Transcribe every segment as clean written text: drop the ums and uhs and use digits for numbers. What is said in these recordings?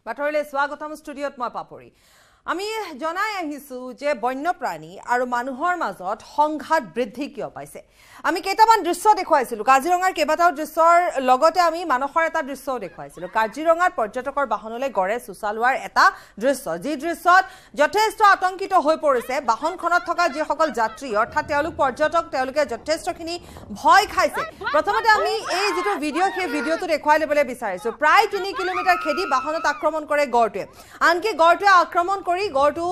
বাতৰিলৈ স্বাগতম ষ্টুডিঅ'ত মই পাপৰি আমি জনাই আহিছো যে বন্যপ্ৰাণী আৰু মানুহৰ মাজত সংঘাত বৃদ্ধি কিয় পাইছে আমি কেইটামান দৃশ্য দেখুৱাইছিলো কাজিৰঙাৰ কেইবাটাও দৃশ্যৰ লগতে আমি মানসৰ এটা দৃশ্যও দেখুৱাইছিলো কাজিৰঙাৰ পৰ্যটকৰ বাহনলৈ গড়ে সুচালোৱাৰ এটা দৃশ্য যি দৃশ্যত যথেষ্ট আতংকিত হৈ পৰিছে বাহনখনত থকা যিসকল যাত্ৰী অৰ্থাৎ তেওঁলোক পৰ্যটক তেওঁলোকে যথেষ্টখিনি ভয় খাইছে প্ৰথমতে আমি এই যেটো ভিডিঅ' সেই ভিডিঅ'টো দেখুৱাই লবলৈ বিচাৰিছো প্ৰায় 3 কিলোমিটাৰ খেদি বাহনত আক্ৰমণ কৰে গড়টোৱে আনকি গড়টোৱে আক্ৰমণ কৰি গড়টো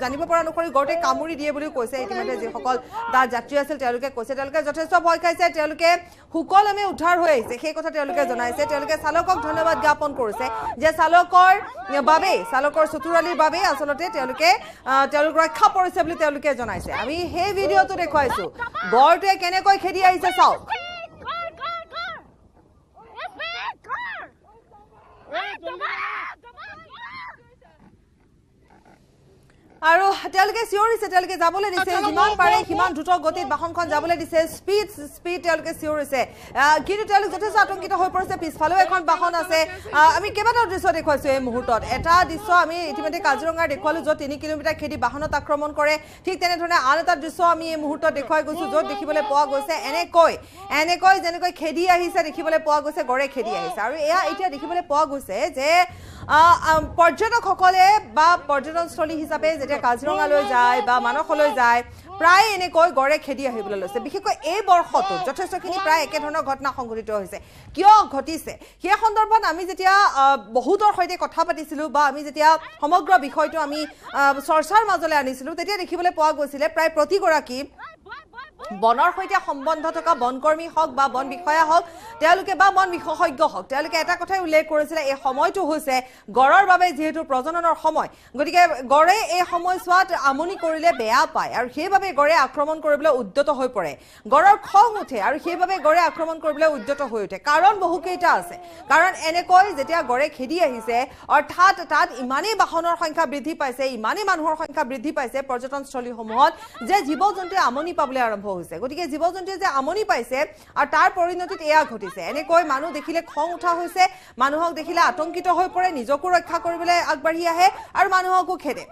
জানিব পৰা নকৰি গড়টোৱে কামুৰি দিয়ে বুলি কৈছে ইতিমধ্যে যিসকল তাৰ যাত্ৰী আছিল তেওঁলোকে কৈছে তেওঁলোকে যথেষ্ট ভয় খাইছে তেওঁলোকে হুকলমে উদ্ধাৰ হৈ আহিছে সেই কথা তেওঁলোকে জনাইছে তেওঁলোকে চালকক ধন্যবাদ জ্ঞাপন কৰিছে যে চালকৰ চতুৰালিৰ বাবে আসলতে তেওঁলোকে ৰক্ষা পৰিছে বুলি তেওঁলোকে জনাইছে আমি সেই ভিডিঅ'টো দেখুৱাইছো গড়টোৱে কেনেকৈ খেদি আহিছে চাওক আৰু তেওঁলোকে চিঞৰিছে তেওঁলোকে যাবলৈ দিছে যিমান পাৰে সিমান দ্ৰুত গতিত বাহনখন যাবলৈ দিছে স্পীড তেওঁলোকে চিঞৰিছে কিন্তু তেওঁলোক যথেষ্ট আতংকিত হৈ পৰিছে পিছফালেও এখন বাহন আছে আমি কেইবাটাও দৃশ্য দেখুৱাইছো এই মুহূৰ্তত এটা দৃশ্য আমি ইতিমধ্যে কাজিৰঙাৰ দেখুৱালো য'ত 3 কিলোমিটাৰ খেদি বাহনত আক্ৰমণ কৰে ঠিক তেনেধৰণে আন এটা দৃশ্য আমি এই মুহূৰ্তত দেখুৱাই গৈছো য'ত দেখিবলৈ পোৱা গৈছে এনেকৈ যেনেকৈ খেদি আহিছে দেখিবলৈ পোৱা গৈছে গড়ে খেদি আহিছে আৰু এয়া এতিয়া দেখিবলৈ পোৱা গৈছে যে পৰ্যটকসকলে বা পৰ্যটনস্থলী হিচাপে যেতিয়া কাজিৰঙালৈ যায় বা মানসলৈ যায় প্ৰায় এনেকৈ গড়ে খেদি আহিবলৈ লৈছে বিশেষকৈ এই বৰ্ষটো যথেষ্টখিনি প্ৰায় একে ধৰণৰ ঘটনা সংঘটিত হৈছে কিয় ঘটিছে সেই সন্দৰ্ভত আমি যেতিয়া বহুতৰ সৈতে কথা পাতিছিলো বা আমি যেতিয়া সমগ্ৰ বিষয়টো আমি চৰ্চাৰ মাজলৈ আনিছিলো তেতিয়া দেখিবলৈ পোৱা গৈছিলে প্ৰায় প্ৰতিগৰাকী বনৰ সৈতে সম্বন্ধ থকা বনকৰ্মী হওক বা বন বিষয়া হওক তেওঁলোকে বা বন বিশেষজ্ঞ হওক তেওঁলোকে এটা কথাই উল্লেখ কৰিছিলে এই সময়টো হৈছে গড়ৰ বাবে যেহেতু প্ৰজননৰ সময় গতিকে গড়ে এই সময়ছোৱাত আমনি কৰিলে বেয়া পায় আৰু সেইবাবে গড়ে আক্ৰমণ কৰিবলৈ উদ্যত হৈ পৰে গড়ৰ খং উঠে আৰু সেইবাবে গড়ে আক্ৰমণ কৰিবলৈ উদ্যত হৈ উঠে কাৰণ বহুকেইটা আছে কাৰণ এনেকৈ যেতিয়া গড়ে খেদি আহিছে অৰ্থাৎ তাত ইমানেই বাহনৰ সংখ্যা বৃদ্ধি পাইছে ইমানেই মানুহৰ সংখ্যা বৃদ্ধি পাইছে পৰ্যটনস্থলীসমূহত যে জীৱ-জন্তুৱে আমনি পাবলৈ আৰম্ভ হৈছে গতিকে জীৱ-জন্তুৱে যে আমনি পাইছে আৰু তাৰ পৰিণতিত এয়া ঘটিছে এনেকৈ মানুহ দেখিলে খং উঠা হৈছে মানুহক দেখিলে আতংকিত হৈ পৰে নিজকো ৰক্ষা কৰিবলৈ আগবাঢ়ি আহে আৰু মানুহকো খেদে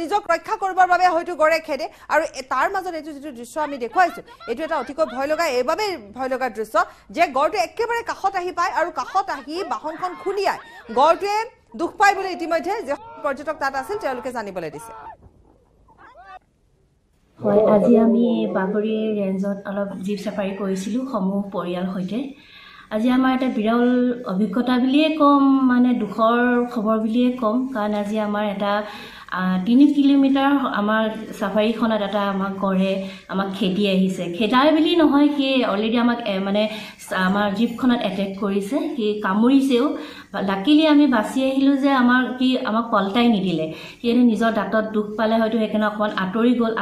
নিজক ৰক্ষা কৰিবৰ বাবে হয়তো গড়ে খেদে আৰু তাৰ মাজত এইটো যেটো দৃশ্য আমি দেখুৱাইছো এইটো এটা অতিকৈ ভয় লগা এইবাবে ভয় লগা দৃশ্য যে গড়টো একেবাৰে কাষত আহি পায় আৰু কাষত আহি বাহনখন খুলিয়ায় গড়টোৱে দুখ পায় বুলি ইতিমধ্যে যে পৰ্যটক তাত আছিল তেওঁলোকে জানিবলৈ দিছে হয় আজি আমি বাগৰি ৰেঞ্জত অলপ জীপ সাফাৰী কৰিছিলো সমূহ পৰিয়াল হৈতে আজি আমাৰ এটা বিৰল অভিজ্ঞতা বুলিয়ে কম মানে দুখৰ খবৰ বুলিয়ে কম কাৰণ আজি আমাৰ এটা 3 কিলোমিটাৰ আমাৰ সাফাৰীখনত এটা আমাক গড়ে আমাক খেদি আহিছে খেদাই বুলি নহয় কি অলৰেডি আমাক মানে আমাৰ জীপখনত এটেক কৰিছে কি কামুৰিছেও লাকিলি আমি বাছি আহিলো যে আমাক পলটাই নিদিলে কিয়নো নিজৰ দাঁতত দুখ পালে হয়তো সেইকাৰণে অকমান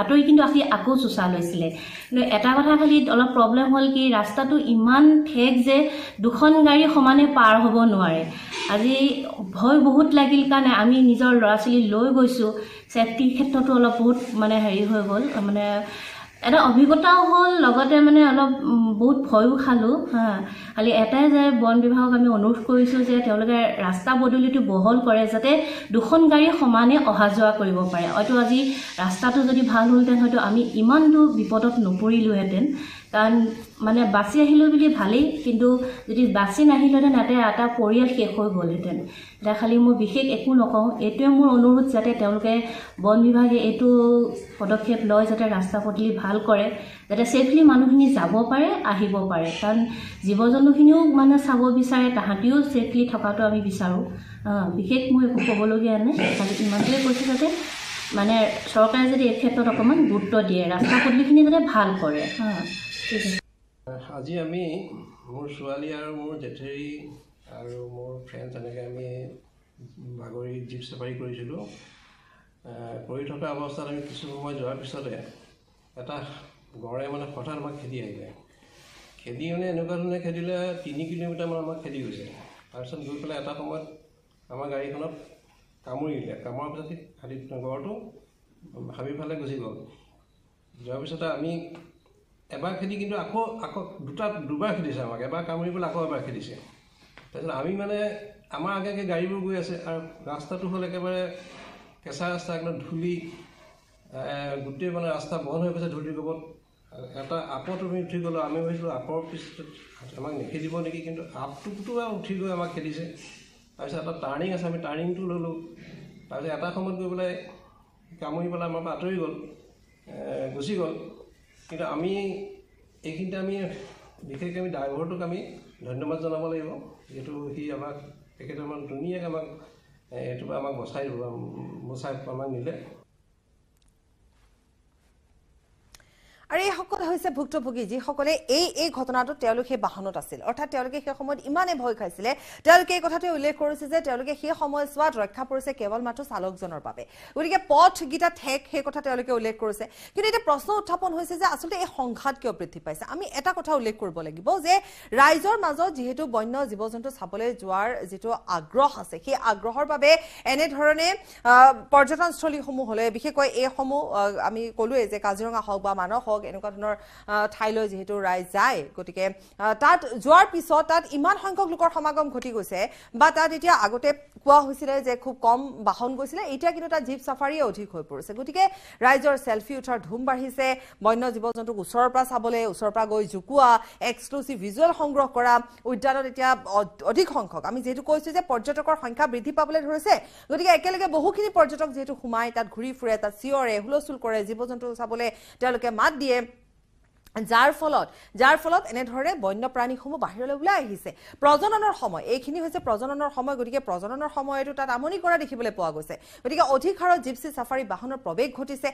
আঁতৰি কিন্তু আকৌ চুচা লৈছিলে কিন্তু এটা কথা খালি অলপ প্ৰব্লেম হ'ল কি ৰাস্তাটো ইমান ঠেক যে দুখন গাড়ী সমানে পাৰ হ'ব নোৱাৰে আজি ভয় বহুত লাগিল কাৰণে আমি নিজৰ ল'ৰা-ছোৱালী লৈ গৈছো সেফটিৰ ক্ষেত্ৰতো অলপ বহুত মানে হেৰি হৈ গ'ল মানে এটা অভিজ্ঞতাও হ'ল লগতে মানে অলপ বহুত ভয়ও খালো খালি এটাই যে বন বিভাগক আমি অনুৰোধ কৰিছো যে তেওঁলোকে ৰাস্তা বদলিটো বহল কৰে যাতে দুখন গাড়ী সমানে অহা যোৱা কৰিব পাৰে হয়তো আজি ৰাস্তাটো যদি ভাল হ'লহেঁতেন হয়তো আমি ইমান দূৰ বিপদত নপৰিলোহেঁতেন কাৰণ মানে বাছি আহিলো বুলি ভালেই কিন্তু যদি বাছি নাহিলেহেঁতেন এটা পৰিয়াল শেষ হৈ গ'লহেঁতেন এতিয়া খালি মোৰ বিশেষ একো নকওঁ এইটোৱে মোৰ অনুৰোধ যাতে তেওঁলোকে বন বিভাগে এইটো পদক্ষেপ লয় যাতে ৰাস্তা পদূলি ভাল কৰে যাতে ছেফলি মানুহখিনি যাব পাৰে আহিব পাৰে কাৰণ জীৱ-জন্তুখিনিও মানে চাব বিচাৰে তাহাঁতিও ছেফলি থকাটো আমি বিচাৰোঁ বিশেষ মই একো ক'বলগীয়া নাই খালি ইমানটোৱে কৈছোঁ যাতে মানে চৰকাৰে যদি এই ক্ষেত্ৰত অকণমান গুৰুত্ব দিয়ে ৰাস্তা পদূলিখিনি যাতে ভাল কৰে আজি আমি মোৰ ছোৱালী আৰু মোৰ জেঠেৰী আৰু মোৰ ফ্ৰেণ্ড এনেকৈ আমি বাগৰি জীপ চাফাৰী কৰিছিলোঁ কৰি থকা অৱস্থাত আমি কিছু সময় যোৱাৰ পিছতে এটা গড়ে মানে হঠাৎ আমাক খেদি আহিলে খেদি মানে এনেকুৱা ধৰণে খেদিলে 3 কিলোমিটাৰমান আমাক খেদি গৈছে তাৰপিছত গৈ পেলাই এটা সময়ত আমাৰ গাড়ীখনত কামুৰিলে কামুৰাৰ পিছত গড়টো হাবিফালে গুচি গ'ল যোৱাৰ পিছতে আমি এবাৰ খেদি কিন্তু আকৌ দুবাৰ খেদিছে আমাক এবাৰ কামুৰি পেলাই আকৌ এবাৰ খেদিছে তাৰপিছত আমি মানে আমাৰ আগে আগে গাড়ীবোৰ গৈ আছে আৰু ৰাস্তাটো হ'ল একেবাৰে কেঁচা ৰাস্তা, একদম ধূলি, গোটেই মানে ৰাস্তা বন্ধ হৈ গৈছে ধূলিৰ কোবত। এটা আপত আমি উঠি গ'লোঁ, আমি ভাবিছিলোঁ আপৰ পিছত আমাক নেখেদিব নেকি, কিন্তু আপটোতো উঠি গৈ আমাক খেদিছে। তাৰপিছত এটা টাৰ্ণিং আছে, আমি টাৰ্ণিংটো ল'লোঁ। তাৰপিছত এটা সময়ত গৈ পেলাই কামুৰি পেলাই আমাৰ পৰা আঁতৰি গ'ল, গুচি গ'ল। কিন্তু আমি এইখিনিতে আমি বিশেষকৈ আমি ড্ৰাইভাৰটোক আমি ধন্যবাদ জনাব লাগিব, যিহেতু সি আমাক তেখেতে আমাক ধুনীয়াকৈ আমাক এইটোৰ পৰা আমাক বচাই আমাক নিলে। আৰু এইসকল হৈছে ভুক্তভোগী, যিসকলে এই ঘটনাটোত তেওঁলোক সেই বাহনত আছিল। অৰ্থাৎ তেওঁলোকে সেই সময়ত ইমানেই ভয় খাইছিলে, তেওঁলোকে এই কথাটোৱে উল্লেখ কৰিছে যে তেওঁলোকে সেই সময়ছোৱাত ৰক্ষা পৰিছে কেৱল মাত্ৰ চালকজনৰ বাবে। গতিকে পথকেইটা ঠেক, সেই কথা তেওঁলোকে উল্লেখ কৰিছে। কিন্তু এতিয়া প্ৰশ্ন উত্থাপন হৈছে যে আচলতে এই সংঘাত কিয় বৃদ্ধি পাইছে। আমি এটা কথা উল্লেখ কৰিব লাগিব যে ৰাইজৰ মাজত যিহেতু বন্য জীৱ জন্তু চাবলৈ যোৱাৰ যিটো আগ্ৰহ আছে, সেই আগ্ৰহৰ বাবে এনেধৰণে পৰ্যটনস্থলীসমূহলৈ, বিশেষকৈ এইসমূহ আমি ক'লোৱেই যে কাজিৰঙা হওক বা মানস হওক, এনেকুৱা ধৰণৰ ঠাইলৈ যিহেতু ৰাইজ যায়, গতিকে তাত যোৱাৰ পিছত তাত ইমান সংখ্যক লোকৰ সমাগম ঘটি গৈছে, বা তাত এতিয়া আগতে কোৱা হৈছিলে যে খুব কম বাহন গৈছিলে, এতিয়া কিন্তু তাত জীপ চাফাৰীয়ে অধিক হৈ পৰিছে। গতিকে ৰাইজৰ চেলফি উঠাৰ ধুম বাঢ়িছে, বন্য জীৱ জন্তুক ওচৰৰ পৰা চাবলৈ, ওচৰৰ পৰা গৈ জোকোৱা, এক্সক্লুচিভ ভিজুৱেল সংগ্ৰহ কৰা, উদ্যানত এতিয়া অধিক সংখ্যক, আমি যিহেতু কৈছোঁ যে পৰ্যটকৰ সংখ্যা বৃদ্ধি পাবলৈ ধৰিছে, গতিকে একেলগে বহুখিনি পৰ্যটক যিহেতু সোমাই তাত ঘূৰি ফুৰে, তাত চিঞৰে, হুলস্থুল কৰে, জীৱ জন্তু চাবলৈ তেওঁলোকে মাত দিয়ে, যাৰ ফলত এনেধৰণে বন্যপ্ৰাণীসমূহ বাহিৰলৈ ওলাই আহিছে। প্ৰজননৰ সময়, এইখিনি হৈছে প্ৰজননৰ সময়, গতিকে প্ৰজননৰ সময়তো তাত আমনি কৰা দেখিবলৈ পোৱা গৈছে। গতিকে অধিক হাৰত জিপচি চাফাৰী বাহনৰ প্ৰৱেশ ঘটিছে,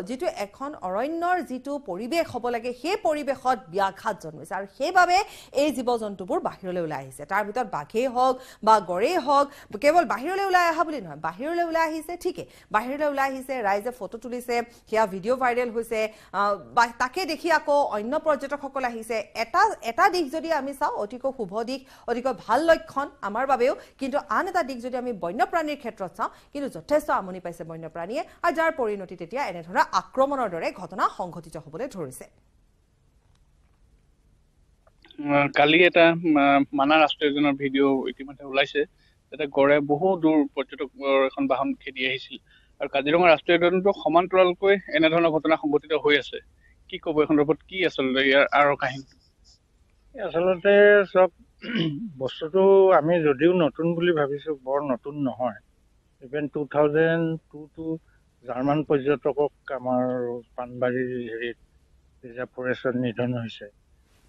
যিটো এখন অৰণ্যৰ যিটো পৰিৱেশ হ'ব লাগে, সেই পৰিৱেশত ব্যাঘাত জন্মিছে, আৰু সেইবাবে এই জীৱ জন্তুবোৰ বাহিৰলৈ ওলাই আহিছে। তাৰ ভিতৰত বাঘেই হওক বা গড়েই হওক, কেৱল বাহিৰলৈ ওলাই অহা বুলি নহয়, বাহিৰলৈ ওলাই আহিছে, ঠিকেই, বাহিৰলৈ ওলাই আহিছে, ৰাইজে ফটো তুলিছে, সেয়া ভিডিঅ' ভাইৰেল হৈছে, তাকে দেখি আকৌ অন্য পৰ্যটকসকল আহিছে। এটা দিশ যদি আমি চাওঁ, অতিকৈ শুভ দিশ, অতিকৈ ভাল লক্ষণ আমাৰ বাবেও, কিন্তু আন এটা দিশ যদি আমি বন্যপ্ৰাণীৰ ক্ষেত্ৰত চাওঁ, কিন্তু যথেষ্ট আমনি পাইছে বন্যপ্ৰাণীয়ে, আৰু যাৰ পৰিণতিত এতিয়া এনেধৰণৰ আক্ৰমণৰ দৰে ঘটনা সংঘটিত হ'বলৈ ধৰিছে। কালি এটা মানাহ ৰাষ্ট্ৰীয় উদ্যানৰ ভিডিঅ' ইতিমধ্যে ওলাইছে, যাতে গড়ে বহু দূৰ পৰ্যটকৰ এখন বাহন খেদি আহিছিল, আৰু কাজিৰঙা ৰাষ্ট্ৰীয় উদ্যানতো সমান্তৰালকৈ এনেধৰণৰ ঘটনা সংঘটিত হৈ আছে। কি ক'ব এই সন্দৰ্ভত, কি আচলতে ইয়াৰ আৰু কাহিনী? আচলতে চব বস্তুটো আমি যদিও নতুন বুলি ভাবিছোঁ, বৰ নতুন নহয়। ইভেন 2002 জাৰ্মান পৰ্যটকক আমাৰ পাণবাৰীৰ হেৰিত ৰিজাৰ্ভ ফৰেষ্টত নিধন হৈছে।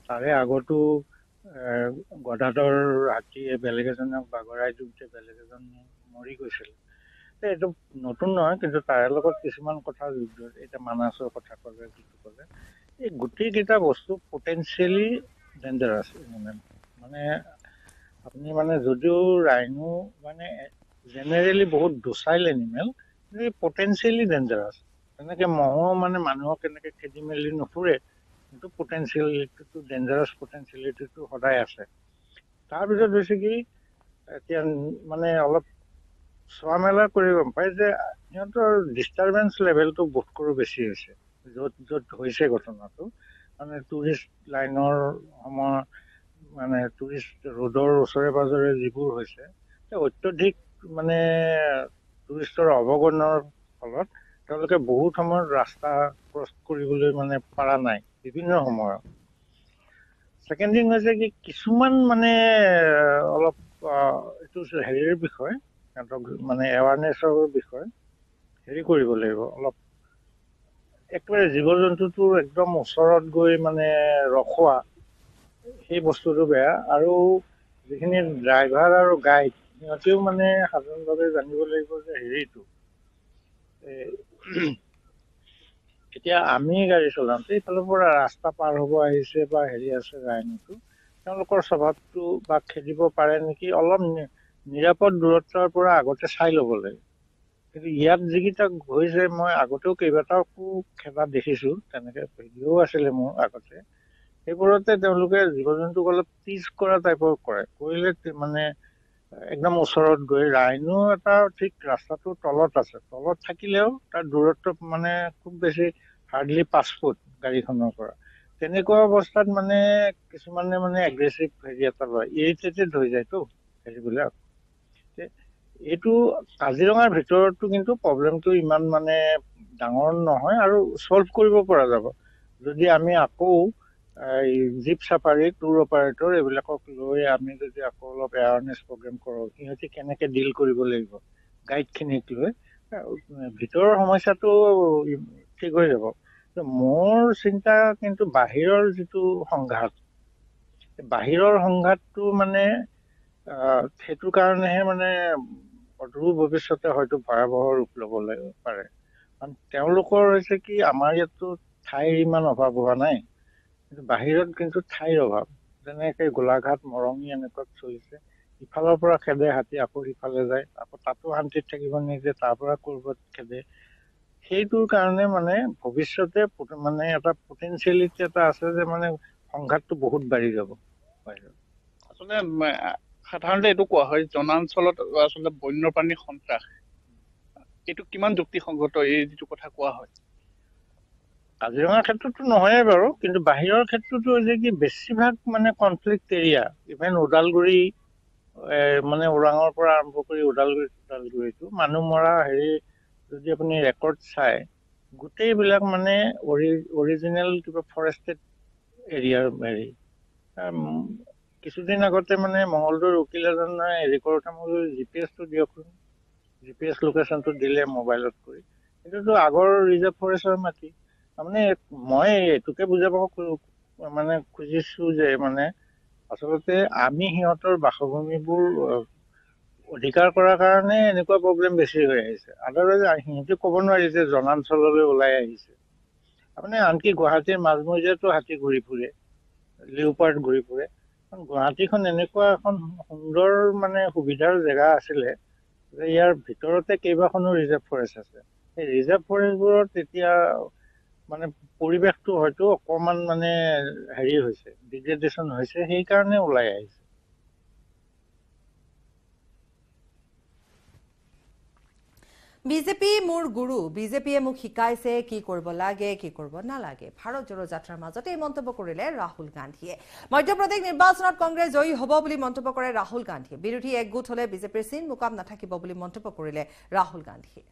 তাৰে আগতো গদাধৰ হাতীয়ে বেলেগ এজনক বাগৰাই দিওঁতে বেলেগ এজন মৰি গৈছিল। এইটো নতুন নহয়, কিন্তু তাৰে লগত কিছুমান কথা জড়িত। এতিয়া মানাছৰ কথা ক'লে, যিটো ক'লে, এই গোটেইকেইটা বস্তু পটেঞ্চিয়েলি ডেঞ্জাৰাছ। মানে আপুনি মানে যদিও ৰাইনো মানে জেনেৰেলি বহুত ডচাইল এনিমেল, কিন্তু পটেঞ্চিয়েলি ডেঞ্জাৰাছ। তেনেকে মহো মানে মানুহক এনেকে খেদি মেলি নুফুৰে, কিন্তু পটেঞ্চিয়েলিটিটো ডেঞ্জাৰাছ পটেঞ্চিয়েলিটিটো সদায় আছে। তাৰপিছত হৈছে কি, এতিয়া মানে অলপ চোৱা মেলা কৰি গম পায় যে সিহঁতৰ ডিষ্টাৰবেঞ্চ লেভেলটো বোধকৰো বেছি হৈছে য'ত হৈছে ঘটনাটো। মানে টুৰিষ্ট লাইনৰ সময়, মানে টুৰিষ্ট ৰোডৰ ওচৰে পাজৰে যিবোৰ হৈছে, অত্যধিক মানে টুৰিষ্টৰ অৱগণনৰ ফলত তেওঁলোকে বহুত সময়ত ৰাস্তা ক্ৰছ কৰিবলৈ মানে পৰা নাই বিভিন্ন সময়ত। ছেকেণ্ড থিং হৈছে কি, কিছুমান মানে অলপ এইটো হেৰিৰ বিষয়, সিহঁতক মানে এৱাৰনেছৰ বিষয় হেৰি কৰিব লাগিব অলপ। একেবাৰে জীৱ জন্তুটো একদম ওচৰত গৈ মানে ৰখোৱা, সেই বস্তুটো বেয়া। আৰু যিখিনি ড্ৰাইভাৰ আৰু গাইড, সিহঁতেও মানে সাধাৰণভাৱে জানিব লাগিব যে হেৰিটো, এতিয়া আমি গাড়ী চলাওঁতে এইফালৰ পৰা ৰাস্তা পাৰ হ'ব আহিছে বা হেৰি আছে ৰাইনোটো, তেওঁলোকৰ স্বভাৱটো বা খেদিব পাৰে নেকি, অলপ নিৰাপদ দূৰত্বৰ পৰা আগতে চাই ল'ব লাগে। কিন্তু ইয়াত যিকেইটা হৈছে, মই আগতেও কেইবাটাও খেদা দেখিছোঁ, তেনেকে ভিডিঅ'ও আছিলে মোৰ আগতে। সেইবোৰতে তেওঁলোকে জীৱ জন্তুক অলপ টিজ কৰা টাইপৰ কৰে, কৰিলে মানে একদম ওচৰত গৈ, ৰাইনো এটা ঠিক ৰাস্তাটোৰ তলত আছে, তলত থাকিলেও তাৰ দূৰত্ব মানে খুব বেছি হাৰ্ডলি 5 ফুট গাড়ীখনৰ পৰা। তেনেকুৱা অৱস্থাত মানে কিছুমানে মানে এগ্ৰেছিভ হেৰি এটা লয়, ইৰিটেটেড হৈ যায়তো হেৰিবিলাক এইটো কাজিৰঙাৰ ভিতৰতো কিন্তু প্ৰব্লেমটো ইমান মানে ডাঙৰ নহয় আৰু সলভ কৰিব পৰা যাব যদি আমি আকৌ এই জীপ চাফাৰী টুৰ অপাৰেটৰ এইবিলাকক লৈ আমি যদি আকৌ অলপ এৱাৰনেছ প্ৰগ্ৰেম কৰোঁ সিহঁতে কেনেকৈ ডিল কৰিব লাগিব গাইডখিনিক লৈ ভিতৰৰ সমস্যাটো ঠিক হৈ যাব মোৰ চিন্তা কিন্তু বাহিৰৰ যিটো সংঘাতটো মানে সেইটো কাৰণেহে মানে অদূৰ ভৱিষ্যতে হয়তো ভয়াৱহ ৰূপ ল'বলৈ পাৰে কাৰণ তেওঁলোকৰ হৈছে কি আমাৰ ইয়াততো ঠাইৰ ইমান অভাৱ হোৱা নাই কিন্তু বাহিৰত কিন্তু ঠাইৰ অভাৱ যেনেকৈ গোলাঘাট মৰঙী এনেকুৱাত চলিছে ইফালৰ পৰা খেদে হাতী আকৌ সিফালে যায় আকৌ তাতো শান্তিত থাকিব নিদিয়ে তাৰ পৰা ক'ৰবাত খেদে সেইটোৰ কাৰণে মানে ভৱিষ্যতে মানে এটা পটেঞ্চিয়েলিটি এটা আছে যে মানে সংঘাতটো বহুত বাঢ়ি যাব আচলতে সাধাৰণতে এইটো কোৱা হয় জনাঞ্চলত আচলতে বন্যপ্ৰাণীৰ সন্ত্ৰাস এইটো কিমান যুক্তিসংগত এই যিটো কথা কোৱা হয় কাজিৰঙাৰ ক্ষেত্ৰতো নহয়ে বাৰু কিন্তু বাহিৰৰ ক্ষেত্ৰতো হৈছে কি বেছিভাগ মানে কনফ্লিক্ট এৰিয়া ইভেন ওদালগুৰি মানে ওৰাঙৰ পৰা আৰম্ভ কৰি ওদালগুৰিটো মানুহ মৰা হেৰি যদি আপুনি ৰেকৰ্ড চায় গোটেইবিলাক মানে অৰিজিনেল কিবা ফৰেষ্টেড এৰিয়াৰ হেৰি কিছুদিন আগতে মানে মঙলদৈৰ উকিল এজনে হেৰি কৰোঁতে মই GPS দিয়কচোন GPS লোকেশ্যনটো দিলে মোবাইলত কৰি এইটোতো আগৰ ৰিজাৰ্ভ ফৰেষ্টৰ মাটি তাৰমানে মই এইটোকে বুজাব মানে খুজিছো যে মানে আচলতে আমি সিহঁতৰ বাসভূমিবোৰ অধিকাৰ কৰাৰ কাৰণে এনেকুৱা প্ৰব্লেম বেছি হৈ আহিছে আদাৰৱাইজ সিহঁতে ক'ব নোৱাৰি যে জনাঞ্চললৈ ওলাই আহিছে আপুনি আনকি গুৱাহাটীৰ মাজমজিয়াতো হাতী ঘূৰি ফুৰে লিওপাৰ্ড ঘূৰি ফুৰে গুৱাহাটীখন এনেকুৱা এখন সুন্দৰ মানে সুবিধাৰ জেগা আছিলে যে ইয়াৰ ভিতৰতে কেইবাখনো ৰিজাৰ্ভ ফৰেষ্ট আছে সেই ৰিজাৰ্ভ ফৰেষ্টবোৰত এতিয়া মানে পৰিৱেশটো হয়তো অকণমান মানে হেৰি হৈছে ডিগ্ৰেডেশ্যন হৈছে সেইকাৰণে ওলাই আহিছে বিজেপি মোৰ গুৰু বিজেপিয়ে মোক শিকাইছে কি কৰিব লাগে কি কৰিব নালাগে ভাৰত জোড়ো যাত্ৰাৰ মাজতে এই মন্তব্য কৰিলে ৰাহুল গান্ধীয়ে মধ্যপ্ৰদেশ নিৰ্বাচনত কংগ্ৰেছ জয়ী হ'ব বুলি মন্তব্য কৰে ৰাহুল গান্ধীয়ে বিৰোধী একগোট হলে বিজেপিৰ চিন মুকাম নাথাকিব বুলি মন্তব্য কৰিলে ৰাহুল গান্ধীয়ে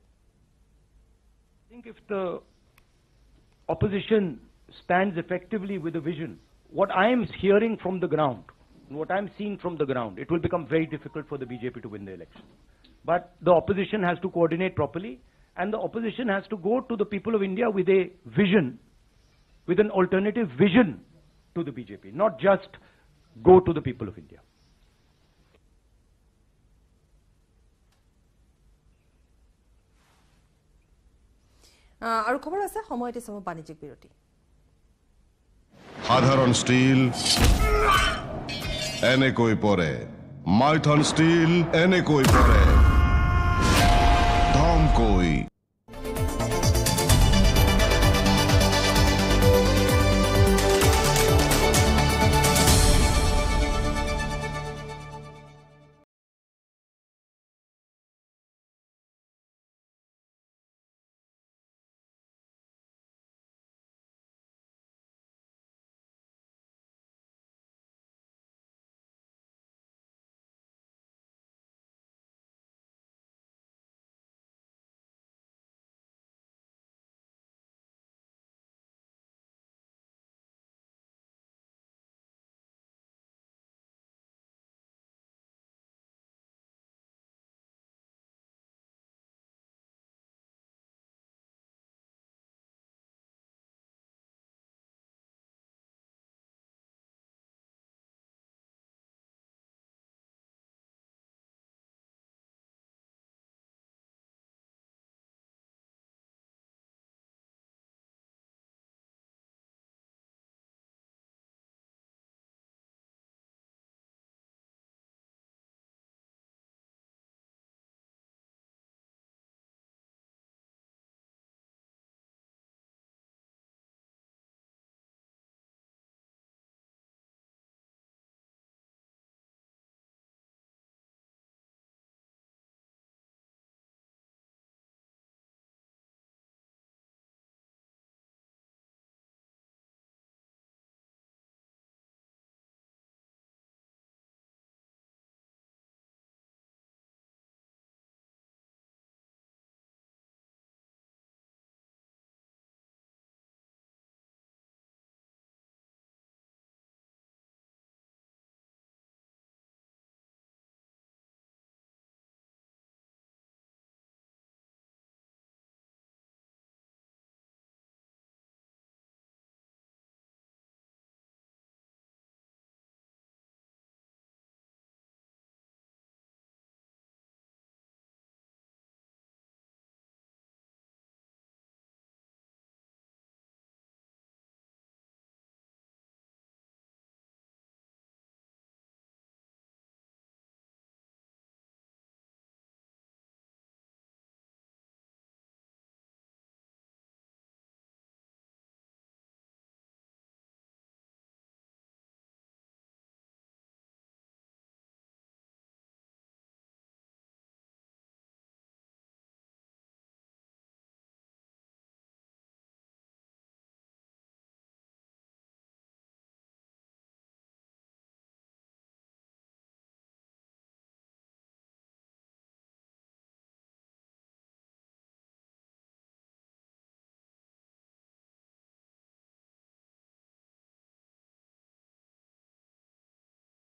I think if the opposition stands effectively with a vision, what I am hearing from the ground, what I am seeing from the ground, it will become very difficult for the BJP to win the election. But the opposition has to coordinate properly, and the opposition has to go to the people of India with a vision, with an alternative vision to the BJP, not just go to the people of India. আৰু খবৰ আছে সময়তে সময় বাণিজ্যিক বিৰতি সাধাৰণ steel এনেকৈ পৰে মাইথন স্টিল এনেকৈ পৰে ধমকৈ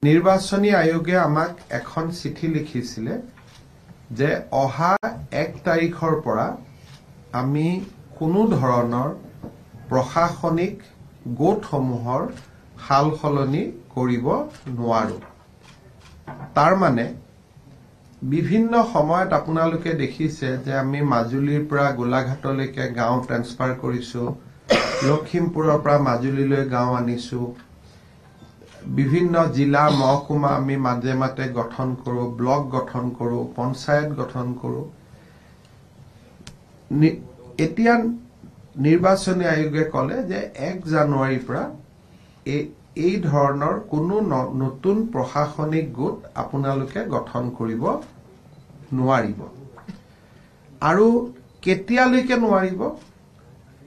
নিৰ্বাচনী আয়োগে আমাক এখন চিঠি লিখিছিলে যে অহা 1 তাৰিখৰ পৰা আমি কোনো ধৰণৰ প্ৰশাসনিক গোটসমূহৰ হাল সলনি কৰিব নোৱাৰো। তাৰ মানে বিভিন্ন সময়ত আপোনালোকে দেখিছে যে আমি মাজুলীৰ পৰা গোলাঘাটলৈকে গাঁও ট্ৰান্সফাৰ কৰিছো, লখিমপুৰৰ পৰা মাজুলীলৈ গাঁও আনিছো, বিভিন্ন জিলা মহকুমা আমি মাজে মাজে গঠন কৰো, ব্লক গঠন কৰো, পঞ্চায়ত গঠন কৰো। এতিয়া নিৰ্বাচনী আয়োগে কলে যে 1 জানুৱাৰীৰ পৰা এই ধৰণৰ কোনো নতুন প্ৰশাসনিক গোট আপোনালোকে গঠন কৰিব নোৱাৰিব। আৰু কেতিয়ালৈকে নোৱাৰিব?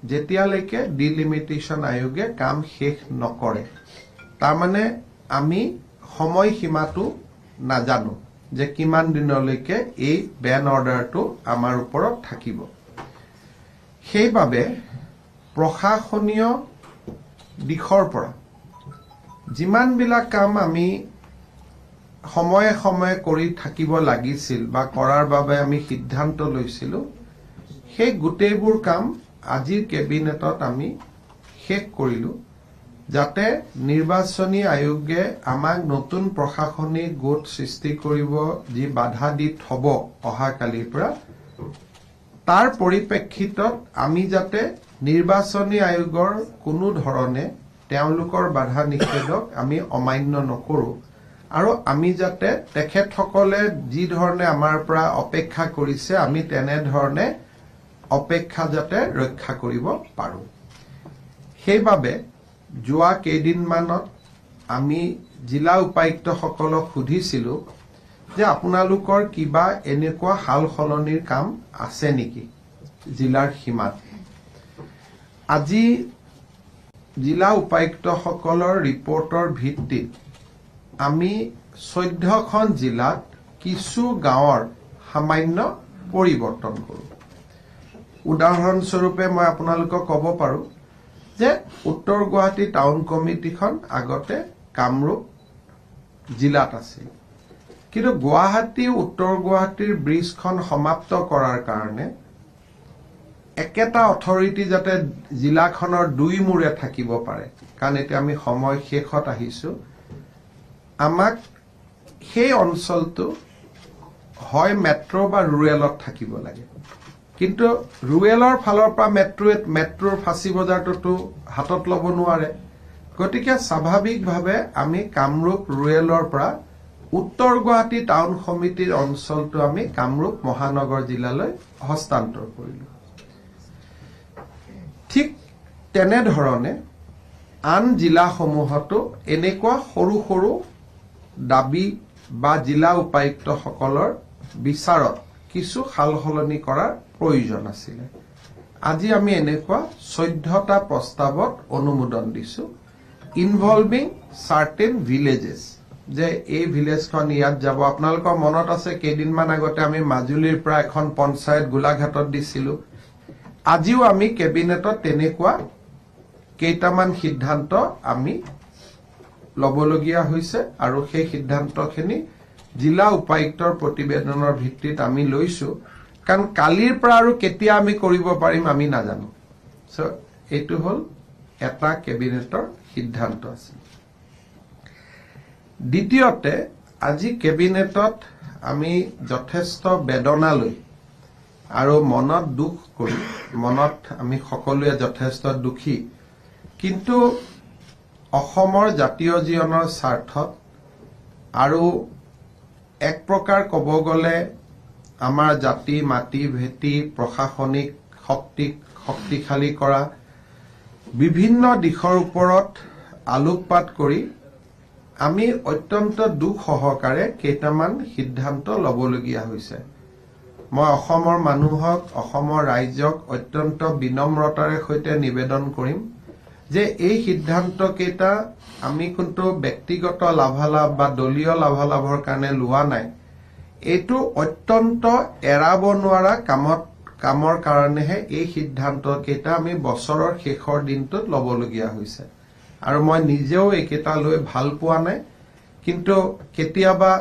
যেতিয়ালৈকে ডিলিমিটেশ্যন আয়োগে কাম শেষ নকৰে। তাৰমানে আমি সময়সীমাটো নাজানো যে কিমান দিনলৈকে এই বেন অৰ্ডাৰটো আমাৰ ওপৰত থাকিব। সেইবাবে প্ৰশাসনীয় দিশৰ পৰা যিমানবিলাক কাম আমি সময়ে সময়ে কৰি থাকিব লাগিছিল বা কৰাৰ বাবে আমি সিদ্ধান্ত লৈছিলো, সেই গোটেইবোৰ কাম আজিৰ কেবিনেটত আমি শেষ কৰিলো, যাতে নিৰ্বাচনী আয়োগে আমাক নতুন প্ৰশাসনিক গোট সৃষ্টি কৰিব যি বাধা দি থব অহাকালিৰ পৰা, তাৰ পৰিপ্ৰেক্ষিতত আমি যাতে নিৰ্বাচনী আয়োগৰ কোনো ধৰণে তেওঁলোকৰ বাধা নিষেধক আমি অমান্য নকৰো, আৰু আমি যাতে তেখেতসকলে যি ধৰণে আমাৰ পৰা অপেক্ষা কৰিছে আমি তেনেধৰণে অপেক্ষা যাতে ৰক্ষা কৰিব পাৰো। সেইবাবে যোৱা কেইদিনমানত আমি জিলা উপায়ুক্তসকলক সুধিছিলো যে আপোনালোকৰ কিবা এনেকুৱা হাল সলনিৰ কাম আছে নেকি জিলাৰ সীমাত। আজি জিলা উপায়ুক্তসকলৰ ৰিপৰ্টৰ ভিত্তিত আমি 14খন জিলাত কিছু গাঁৱৰ সামান্য পৰিৱৰ্তন কৰো। উদাহৰণস্বৰূপে মই আপোনালোকক ক'ব পাৰো যে উত্তৰ গুৱাহাটী টাউন কমিটিখন আগতে কামৰূপ জিলাত আছিল, কিন্তু গুৱাহাটী উত্তৰ গুৱাহাটীৰ ব্ৰিজখন সমাপ্ত কৰাৰ কাৰণে একেটা অথৰিটি যাতে জিলাখনৰ 2 মূৰে থাকিব পাৰে, কাৰণ এতিয়া আমি সময় শেষত আহিছো, আমাক সেই অঞ্চলটো হয় মেট্ৰ' বা ৰুৰেলত থাকিব লাগে। কিন্তু ৰুৰেলৰ ফালৰ পৰা মেট্ৰ'ৰ ফাঁচী বজাৰটোতো হাতত ল'ব নোৱাৰে। গতিকে স্বাভাৱিকভাৱে আমি কামৰূপ ৰুৰেলৰ পৰা উত্তৰ গুৱাহাটী টাউন সমিতিৰ অঞ্চলটো আমি কামৰূপ মহানগৰ জিলালৈ হস্তান্তৰ কৰিলো। ঠিক তেনেধৰণে আন জিলাসমূহতো এনেকুৱা সৰু সৰু দাবী বা জিলা উপায়ুক্তসকলৰ বিচাৰত কিছু সাল সলনি কৰাৰ প্ৰয়োজন আছিলে। আজি আমি এনেকুৱা 14টা প্ৰস্তাৱত অনুমোদন দিছো, ইনভলভিং চাৰ্টেন ভিলেজেছ, যে এই ভিলেজখন ইয়াত যাব। আপোনালোকৰ মনত আছে কেইদিনমান আগতে আমি মাজুলীৰ পৰা এখন পঞ্চায়ত গোলাঘাটত দিছিলো। আজিও আমি কেবিনেটত তেনেকুৱা কেইটামান সিদ্ধান্ত আমি লবলগীয়া হৈছে, আৰু সেই সিদ্ধান্তখিনি জিলা উপায়ুক্তৰ প্ৰতিবেদনৰ ভিত্তিত আমি লৈছো, কাৰণ কালিৰ পৰা আৰু কেতিয়া আমি কৰিব পাৰিম আমি নাজানো। এইটো হল এটা কেবিনেটৰ সিদ্ধান্ত আছিল। দ্বিতীয়তে আজি কেবিনেটত আমি যথেষ্ট বেদনা লৈ আৰু মনত দুখ কৰি, মনত আমি সকলোৱে যথেষ্ট দুখী, কিন্তু অসমৰ জাতীয় জীৱনৰ স্বাৰ্থত আৰু এক প্ৰকাৰ ক'ব গ'লে আমাৰ জাতি মাটি ভেটি প্ৰশাসনিক শক্তিশালী কৰা বিভিন্ন দিশৰ ওপৰত আলোকপাত কৰি আমি অত্যন্ত দুখ সহকাৰে কেইটামান সিদ্ধান্ত ল'বলগীয়া হৈছে। মই অসমৰ মানুহক, অসমৰ ৰাইজক অত্যন্ত বিনম্ৰতাৰে সৈতে নিবেদন কৰিম যে এই সিদ্ধান্ত কেইটা আমি কিন্তু ব্যক্তিগত লাভালাভ বা দলীয় লাভালাভৰ কাৰণে লোৱা নাই। এইটো অত্যন্ত এৰাব নোৱাৰা কামৰ কাৰণেহে এই সিদ্ধান্ত কেইটা আমি বছৰৰ শেষৰ দিনটোত ল'বলগীয়া হৈছে, আৰু মই নিজেও এইকেইটা লৈ ভাল পোৱা নাই। কিন্তু কেতিয়াবা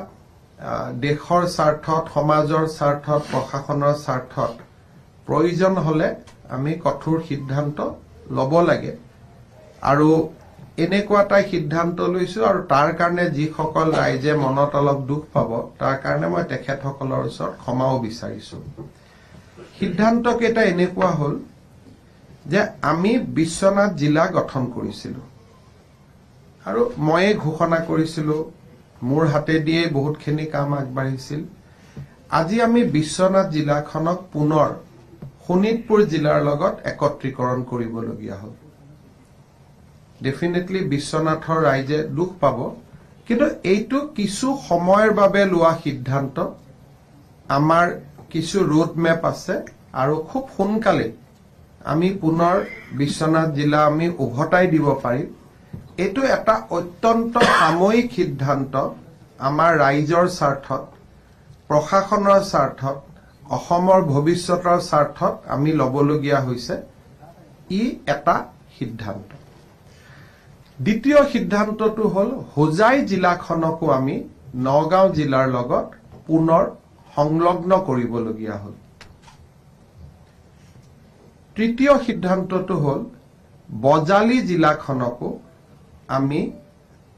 দেশৰ স্বাৰ্থত সমাজৰ স্বাৰ্থত প্ৰশাসনৰ স্বাৰ্থত প্ৰয়োজন হলে আমি কঠোৰ সিদ্ধান্ত লব লাগে আৰু এনেকুৱা এটা সিদ্ধান্ত লৈছো আৰু তাৰ কাৰণে যিসকল ৰাইজে মনত অলপ দুখ পাব তাৰ কাৰণে মই তেখেতসকলৰ ওচৰত ক্ষমাও বিচাৰিছো সিদ্ধান্ত কেইটা এনেকুৱা হল যে আমি বিশ্বনাথ জিলা গঠন কৰিছিলো আৰু ময়ে ঘোষণা কৰিছিলো মোৰ হাতে দিয়ে বহুতখিনি কাম আগবাঢ়িছিল আজি আমি বিশ্বনাথ জিলাখনক পুনৰ শোণিতপুৰ জিলাৰ লগত একত্ৰীকৰণ কৰিবলগীয়া হ'ল ডেফিনেটলি বিশ্বনাথৰ ৰাইজে দুখ পাব কিন্তু এইটো কিছু সময়ৰ বাবে লোৱা সিদ্ধান্ত আমাৰ কিছু ৰোড মেপ আছে আৰু খুব সোনকালে আমি পুনৰ বিশ্বনাথ জিলা আমি উভতাই দিব পাৰিম এইটো এটা অত্যন্ত সাময়িক সিদ্ধান্ত আমাৰ ৰাইজৰ স্বাৰ্থত প্ৰশাসনৰ স্বাৰ্থত অসমৰ ভৱিষ্যতৰ স্বাৰ্থত আমি লবলগীয়া হৈছে ই এটা সিদ্ধান্ত দ্বিতীয় সিদ্ধান্তটো হল হোজাই জিলাখনকো আমি নগাঁও জিলাৰ লগত পুনৰ সংলগ্ন কৰিবলগীয়া হল তৃতীয় সিদ্ধান্তটো হল বজালি জিলাখনকো আমি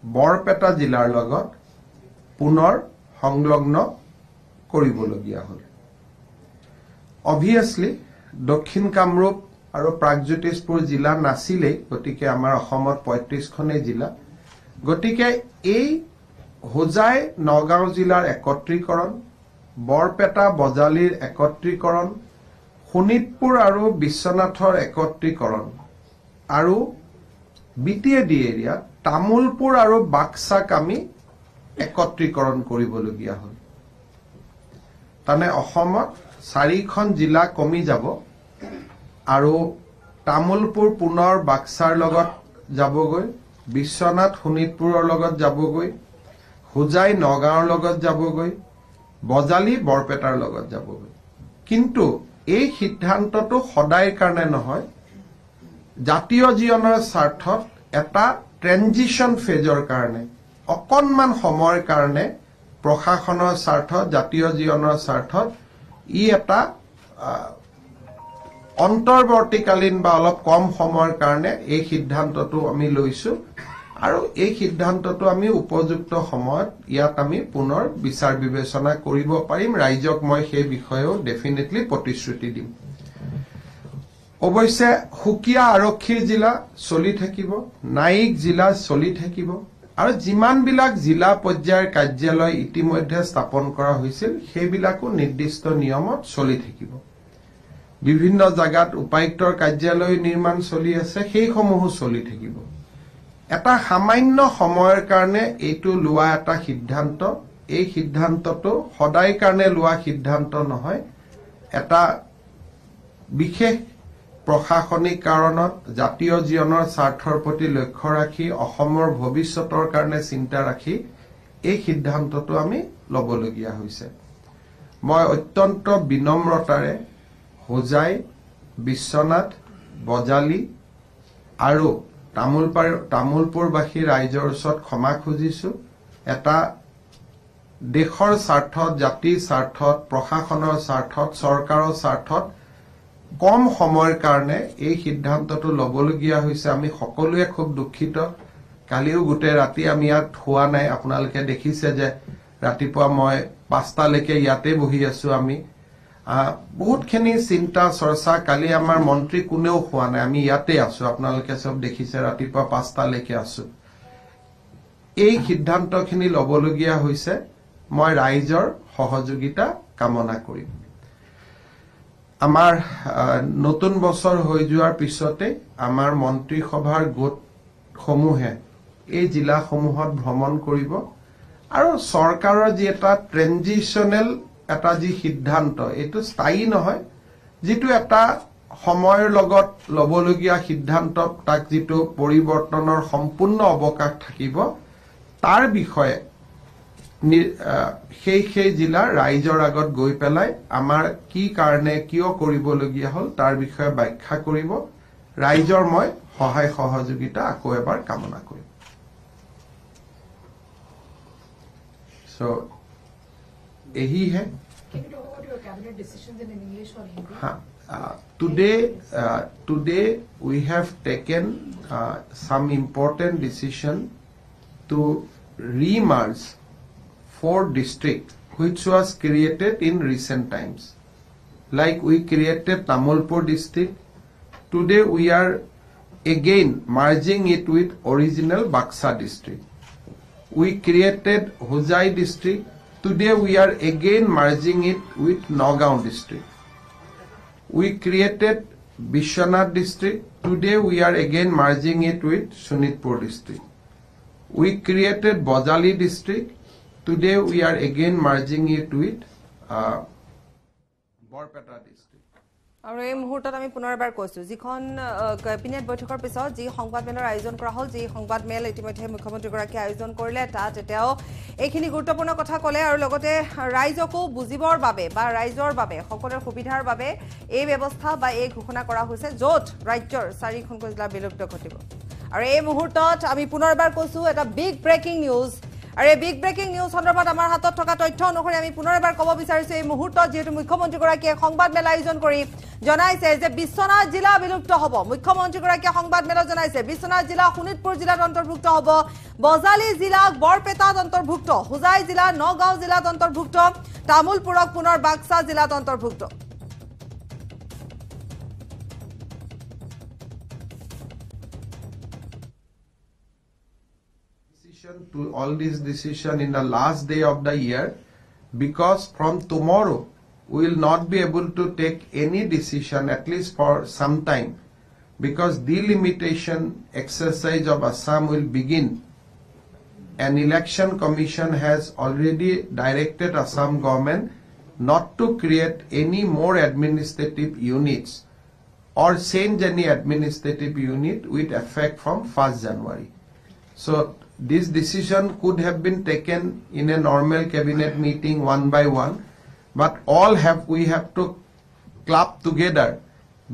বৰপেটা জিলাৰ লগত পুনৰ সংলগ্ন কৰিবলগীয়া হল অবভিয়াসলি দক্ষিণ কামৰূপ আৰু প্ৰাগজ্যোতিষপুৰ জিলা নাছিলে গতিকে আমাৰ অসমত ৩৫খনেই জিলা গতিকে এই হোজাই নগাঁও জিলাৰ একত্ৰীকৰণ বৰপেটা বজালিৰ একত্ৰীকৰণ শোণিতপুৰ আৰু বিশ্বনাথৰ একত্ৰীকৰণ আৰু বিটিএডি এৰিয়াত তামুলপুৰ আৰু বাক্সাক আমি একত্ৰীকৰণ কৰিবলগীয়া হ'ল তানে অসমত 4খন জিলা কমি যাব আৰু তামুলপুৰ পুনৰ বাক্সাৰ লগত যাবগৈ বিশ্বনাথ শোণিতপুৰৰ লগত যাবগৈ হোজাই নগাঁৱৰ লগত যাবগৈ বজালি বৰপেটাৰ লগত যাবগৈ কিন্তু এই সিদ্ধান্তটো সদায়ৰ কাৰণে নহয় জাতীয় জীৱনৰ স্বাৰ্থত এটা ট্ৰেনজিশন ফেজৰ কাৰণে অকনমান সময়ৰ কাৰণে প্ৰশাসনৰ স্বাৰ্থত জাতীয় জীৱনৰ স্বাৰ্থত ই এটা অন্তৰ্বৰ্তীকালীন বা অলপ কম সময়ৰ কাৰণে এই সিদ্ধান্তটো আমি লৈছো আৰু এই সিদ্ধান্তটো আমি উপযুক্ত সময়ত ইয়াত আমি পুনৰ বিচাৰ বিবেচনা কৰিব পাৰিম ৰাইজক মই সেই বিষয়েও ডেফিনেটলি প্ৰতিশ্ৰুতি দিম অৱশ্যে হুকিয়া আৰক্ষীৰ জিলা চলি থাকিব নাইক জিলা চলি থাকিব আৰু যিমানবিলাক জিলা পৰ্যায়ৰ কাৰ্যালয় ইতিমধ্যে স্থাপন কৰা হৈছিল সেইবিলাকো নিৰ্দিষ্ট নিয়মত চলি থাকিব বিভিন্ন জায়গাত উপায়ুক্তৰ কাৰ্যালয় নিৰ্মাণ চলি আছে সেইসমূহো চলি থাকিব এটা সামান্য সময়ৰ কাৰণে এইটো লোৱা এটা সিদ্ধান্ত এই সিদ্ধান্তটো সদায় কাৰণে লোৱা সিদ্ধান্ত নহয় এটা বিশেষ প্ৰশাসনিক কাৰণত জাতীয় জীৱনৰ স্বাৰ্থৰ প্ৰতি লক্ষ্য ৰাখি অসমৰ ভৱিষ্যতৰ কাৰণে চিন্তা ৰাখি এই সিদ্ধান্তটো আমি লবলগীয়া হৈছে মই অত্যন্ত বিনম্ৰতাৰে হোজাই বিশ্বনাথ বজালি আৰু তামুলপুৰবাসী ৰাইজৰ ওচৰত ক্ষমা খুজিছো এটা দেশৰ স্বাৰ্থত জাতিৰ স্বাৰ্থত প্ৰশাসনৰ স্বাৰ্থত চৰকাৰৰ স্বাৰ্থত কম সময়ৰ কাৰণে এই সিদ্ধান্তটো লবলগীয়া হৈছে আমি সকলোৱে খুব দুখিত কালিও গোটে ৰাতি আমি ইয়াত হোৱা নাই আপোনালোকে দেখিছে যে ৰাতিপুৱা মই 5টা লৈকে ইয়াতে বহি আছো আমি বহুতখিনি চিন্তা চৰ্চা কালি আমাৰ মন্ত্ৰী কোনেও হোৱা নাই আমি ইয়াতে আছো আপোনালোকে সব দেখিছে ৰাতিপুৱা 5টা লৈকে আছো এই সিদ্ধান্তখিনি লবলগীয়া হৈছে মই ৰাইজৰ সহযোগিতা কামনা কৰিম আমাৰ নতুন বছৰ হৈ যোৱাৰ পিছতে আমাৰ মন্ত্ৰী সভাৰ গোট সমূহে এই জিলাসমূহত ভ্ৰমণ কৰিব আৰু চৰকাৰৰ যি এটা ট্ৰেনজিশনেল এটা যি সিদ্ধান্ত এটো স্থায়ী নহয় যেটো এটা সময়ৰ লগত লবলগীয়া সিদ্ধান্ত তাক যেটো পৰিৱৰ্তনৰ সম্পূৰ্ণ অৱকাশ থাকিব তাৰ বিষয়ে সেই জিলা ৰাইজৰ আগত গৈ পেলাই আমাৰ কি কাৰণে কিয় কৰিবলগীয়া হল তাৰ বিষয়ে ব্যাখ্যা কৰিব ৰাইজৰ মই সহায় সহযোগিতা আকৌ এবাৰ কামনা কৰিম So यही है. Today we have taken some important decision to remerge 4 districts which was created in recent times. Like we created Tamolpur district. Today we are again merging it with original Baksa district. We created Hojai district. Today we are again merging it with Nagaon district. We created Bishwanath district. Today we are again merging it with Shonitpur district. We created Bojali district. Today we are again merging it with Borpeta district. আৰু এই মুহূৰ্তত আমি পুনৰ এবাৰ কৈছো যিখন cabinet বৈঠকৰ পিছত যি সংবাদমেলৰ আয়োজন কৰা হ'ল যি সংবাদমেল ইতিমধ্যে মুখ্যমন্ত্ৰীগৰাকীয়ে আয়োজন কৰিলে তাত এতিয়াও এইখিনি গুৰুত্বপূৰ্ণ কথা ক'লে আৰু লগতে ৰাইজকো বুজিবৰ বাবে বা ৰাইজৰ বাবে সকলোৰে সুবিধাৰ বাবে এই ব্যৱস্থা বা এই ঘোষণা কৰা হৈছে য'ত ৰাজ্যৰ 4খনকৈ জিলা বিলুপ্ত ঘটিব আৰু এই মুহূৰ্তত আমি পুনৰ এবাৰ কৈছো এটা বিগ ব্ৰেকিং নিউজ আৰু এই বিগ ব্ৰেকিং নিউজ সন্দৰ্ভত আমাৰ হাতত থকা তথ্য অনুসৰি আমি পুনৰ এবাৰ ক'ব বিচাৰিছো এই মুহূৰ্তত যেহেতু মুখ্যমন্ত্ৰীগৰাকীয়ে সংবাদমেল আয়োজন কৰি জনাইছে যে বিশ্বনাথ জিলা বিলুপ্ত হ'ব মুখ্যমন্ত্ৰীগৰাকীয়ে সংবাদমেলত জনাইছে বিশ্বনাথ জিলা শোণিতপুৰ জিলাত অন্তৰ্ভুক্ত হ'ব বজালি জিলা বৰপেটাত অন্তৰ্ভুক্ত হোজাই জিলা নগাঁও জিলাত অন্তৰ্ভুক্ত তামুলপুৰক পুনৰ বাক্সা জিলাত অন্তৰ্ভুক্ত to all these decision in the last day of the year because from tomorrow we will not be able to take any decision at least for some time because delimitation exercise of Assam will begin. An election commission has already directed Assam government not to create any more administrative units or change any administrative unit with effect from 1st January. So this decision could have been taken in a normal cabinet meeting one by one, but we have to club together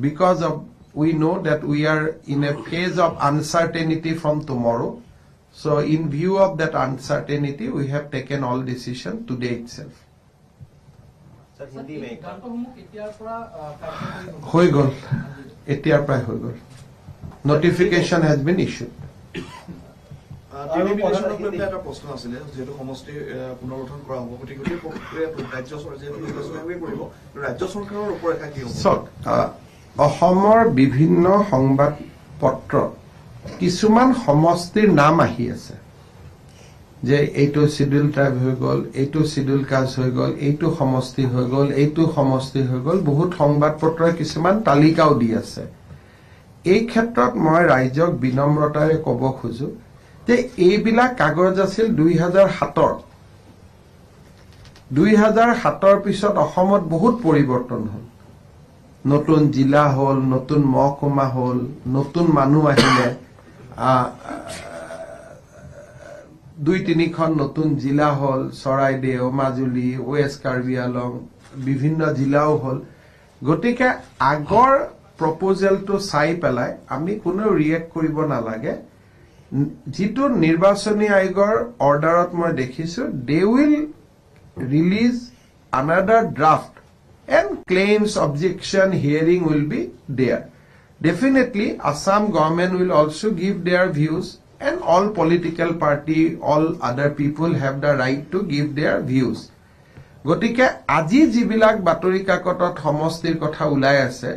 because of we know that we are in a phase of uncertainty from tomorrow. So in view of that uncertainty, we have taken all decision today itself. হৈ গল এতিয়াৰ পৰা হৈ গল notification has been issued. এটা প্ৰশ্ন আছিলে যেহেতু সমষ্টি পুনৰ্গঠন কৰা হ'ব গতিকে ৰাজ্য চৰকাৰৰ ৰূপৰেখা কি হ'ব অসমৰ বিভিন্ন সংবাদ পত্ৰ কিছুমান সমষ্টিৰ নাম আহি আছে যে এইটো শিডিউল ট্ৰাইব হৈ গ'ল এইটো শিডিউল কাষ্ট হৈ গ'ল এইটো সমষ্টি হৈ গ'ল এইটো সমষ্টি হৈ গ'ল বহুত সংবাদ পত্ৰই কিছুমান তালিকাও দি আছে এই ক্ষেত্ৰত মই ৰাইজক বিনম্ৰতাৰে ক'ব খোজো যে এইবিলাক কাগজ আছিল 2007 পিছত অসমত বহুত পৰিৱৰ্তন হ'ল নতুন জিলা হ'ল নতুন মহকুমা হ'ল নতুন মানুহ আহিলে 2-3খন নতুন জিলা হ'ল চৰাইদেউ মাজুলী ওয়েষ্ট কাৰ্বি আলং বিভিন্ন জিলাও হ'ল গতিকে আগৰ প্ৰপ'জেলটো চাই পেলাই আমি কোনো ৰিয়েক্ট কৰিব নালাগে যিটো নিৰ্বাচনী আয়োগৰ অৰ্ডাৰত মই দেখিছো they will release another draft and claims objection hearing will be there. Definitely Assam government will also give their views and all political party all other people have the right to give their views. গতিকে আজি যিবিলাক বাতৰি কাকতত সমষ্টিৰ কথা ওলাই আছে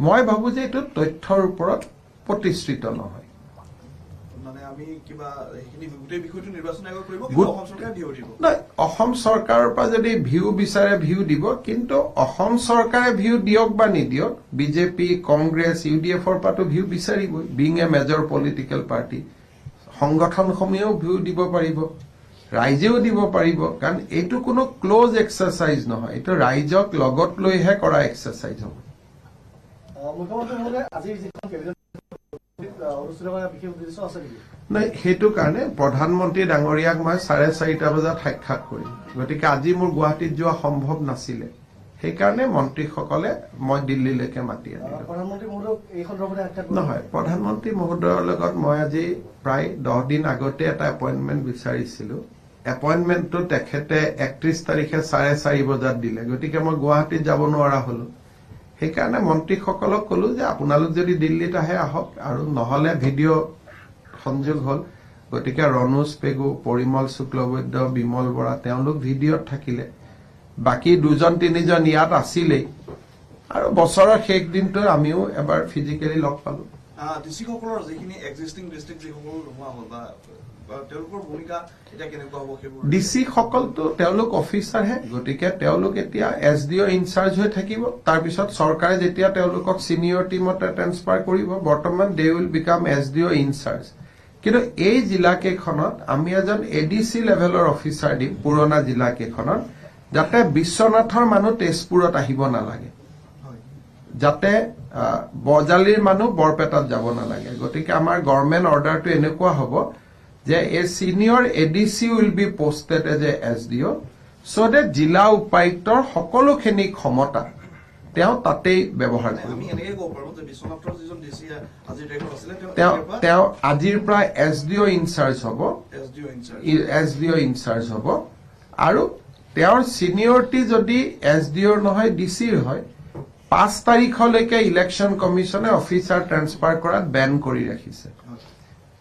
মই ভাবো যে এইটো তথ্যৰ ওপৰত প্ৰতিষ্ঠিত নহয় অসম চৰকাৰৰ পৰা যদি ভিউ বিচাৰে ভিউ দিব কিন্তু অসম চৰকাৰে ভিউ দিয়ক বা নিদিয়ক বিজেপি কংগ্ৰেছ ইউডিএফৰ পৰাটো ভিউ বিচাৰিবই being a major political party সংগঠনসমূহেও ভিউ দিব পাৰিব ৰাইজেও দিব পাৰিব কাৰণ এইটো কোনো ক্লোজ এক্সাৰচাইজ নহয় এইটো ৰাইজক লগত লৈহে কৰা এক্সাৰচাইজ হ'ব নাই সেইটো কাৰণে প্ৰধানমন্ত্ৰী ডাঙৰীয়াক মই 4:30 বজাত সাক্ষাৎ কৰিম গতিকে আজি মোৰ গুৱাহাটীত যোৱা সম্ভৱ নাছিলে সেইকাৰণে মন্ত্ৰীসকলে মই দিল্লীলৈকে মাতি আনিলো নহয় প্ৰধানমন্ত্ৰী মহোদয়ৰ লগত মই আজি প্ৰায় 10 দিন আগতে এটা এপইণ্টমেণ্ট বিচাৰিছিলো এপইণ্টমেণ্টটো তেখেতে 31 তাৰিখে 4:30 বজাত দিলে গতিকে মই গুৱাহাটীত যাব নোৱাৰা হলো সেইকাৰণে মন্ত্ৰীসকলক কলো যে আপোনালোক যদি দিল্লীত আহে আহক আৰু নহলে ভিডিঅ' সংযোগ হল গতিকে ৰণোজ পেগু পৰিমল শুক্লবৈদ্য বিমল বৰা তেওঁলোক ভিডিঅ'ত থাকিলে বাকি 2-3জন ইয়াত আছিলেই আৰু বছৰৰ শেষ দিনটো আমিও এবাৰ ফিজিক্যালি লগ পালো ডিসি সকলৰ যিখিনি এক্সিস্টিং ডিস্ট্ৰিক্ট যিসকল হোৱা হ'ল বা তেওঁলোকৰ ভূমিকা এটা কেনেকুৱা হ'ব সেইবোৰ ডিসি সকলটো তেওঁলোক অফিচাৰ হে গতিকে তেওঁলোক এতিয়া এসডিও ইনচাৰ্জ হৈ থাকিব তাৰ পিছত চৰকাৰে যেতিয়া তেওঁলোকক সিনিয়ৰ টিমতে ট্ৰান্সফাৰ কৰিব বৰ্তমান they will become SDO incharge কিন্তু এই জিলা কেখনত আমি এজন এডিসি লেভেলৰ অফিচাৰ দিম পুৰণা জিলা কেখনত যাতে বিশ্বনাথৰ মানুহ তেজপুৰত আহিব নালাগে যাতে বজালিৰ মানুহ বৰপেটাত যাব নালাগে গতিকে আমাৰ গভৰ্ণমেণ্ট অৰ্ডাৰটো এনেকুৱা হ'ব যে a senior ADC will be posted as a SDO so that জিলা উপায়ুক্তৰ সকলোখিনি ক্ষমতা তেওঁ তাতেই ব্যৱহাৰ কৰিব আমি এনেকৈ ক'ব পাৰোঁ যে বিশ্বনাথৰ যিজন ডিসি আজিৰ ডেটত আছিলে তেওঁ আজিৰ পৰা এসডিও ইনচাৰ্জ হ'ব এসডিও ইনচাৰ্জ হ'ব আৰু তেওঁৰ সিনিয়ৰিটি যদি এসডিওৰ নহয় ডিসিৰ হয় 5 তাৰিখলৈকে ইলেকশ্যন কমিশনে অফিচাৰ ট্ৰান্সফাৰ কৰাত বেন কৰি ৰাখিছে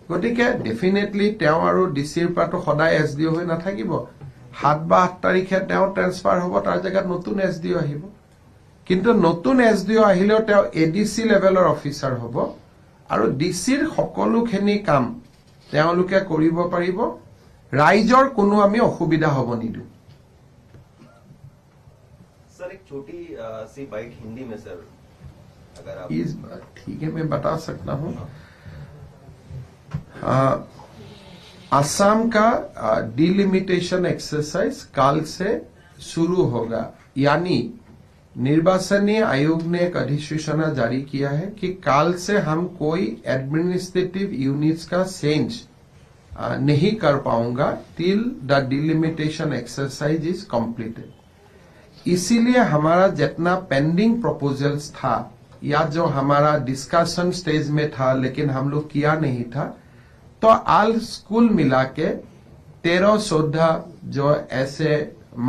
গতিকে ডেফিনেটলি তেওঁ আৰু ডিসিৰ পৰাটো সদায় এসডিও হৈ নাথাকিব 7 বা 8 তাৰিখে তেওঁ ট্ৰান্সফাৰ হ'ব তাৰ জেগাত নতুন এসডিও আহিব কিন্তু নতুন এসডিও আহিলেও তেওঁ এডিসি লেভেলৰ অফিচাৰ হ'ব আৰু ডিসিৰ সকলোখিনি কাম তেওঁলোকে কৰিব পাৰিব ৰাইজৰ কোনো আমি অসুবিধা হ'ব নিদিওঁ सर एक छोटी सी बाइट हिंदी में सर अगर आप ठीक है मैं बता सकता हूं असम का डिलिमिटेशन एक्सरसाइज काल से शुरू होगा यानी निर्वाचनी आयोग ने एक अधिसूचना जारी किया है कि काल से हम कोई एडमिनिस्ट्रेटिव यूनिट्स का चेंज नहीं कर पाऊंगा till the delimitation exercise is completed इसीलिए हमारा जितना पेंडिंग प्रपोजल्स था या जो हमारा डिस्कशन स्टेज में था लेकिन हम लोग किया नहीं था तो आल स्कूल मिला के 13-14 जो ऐसे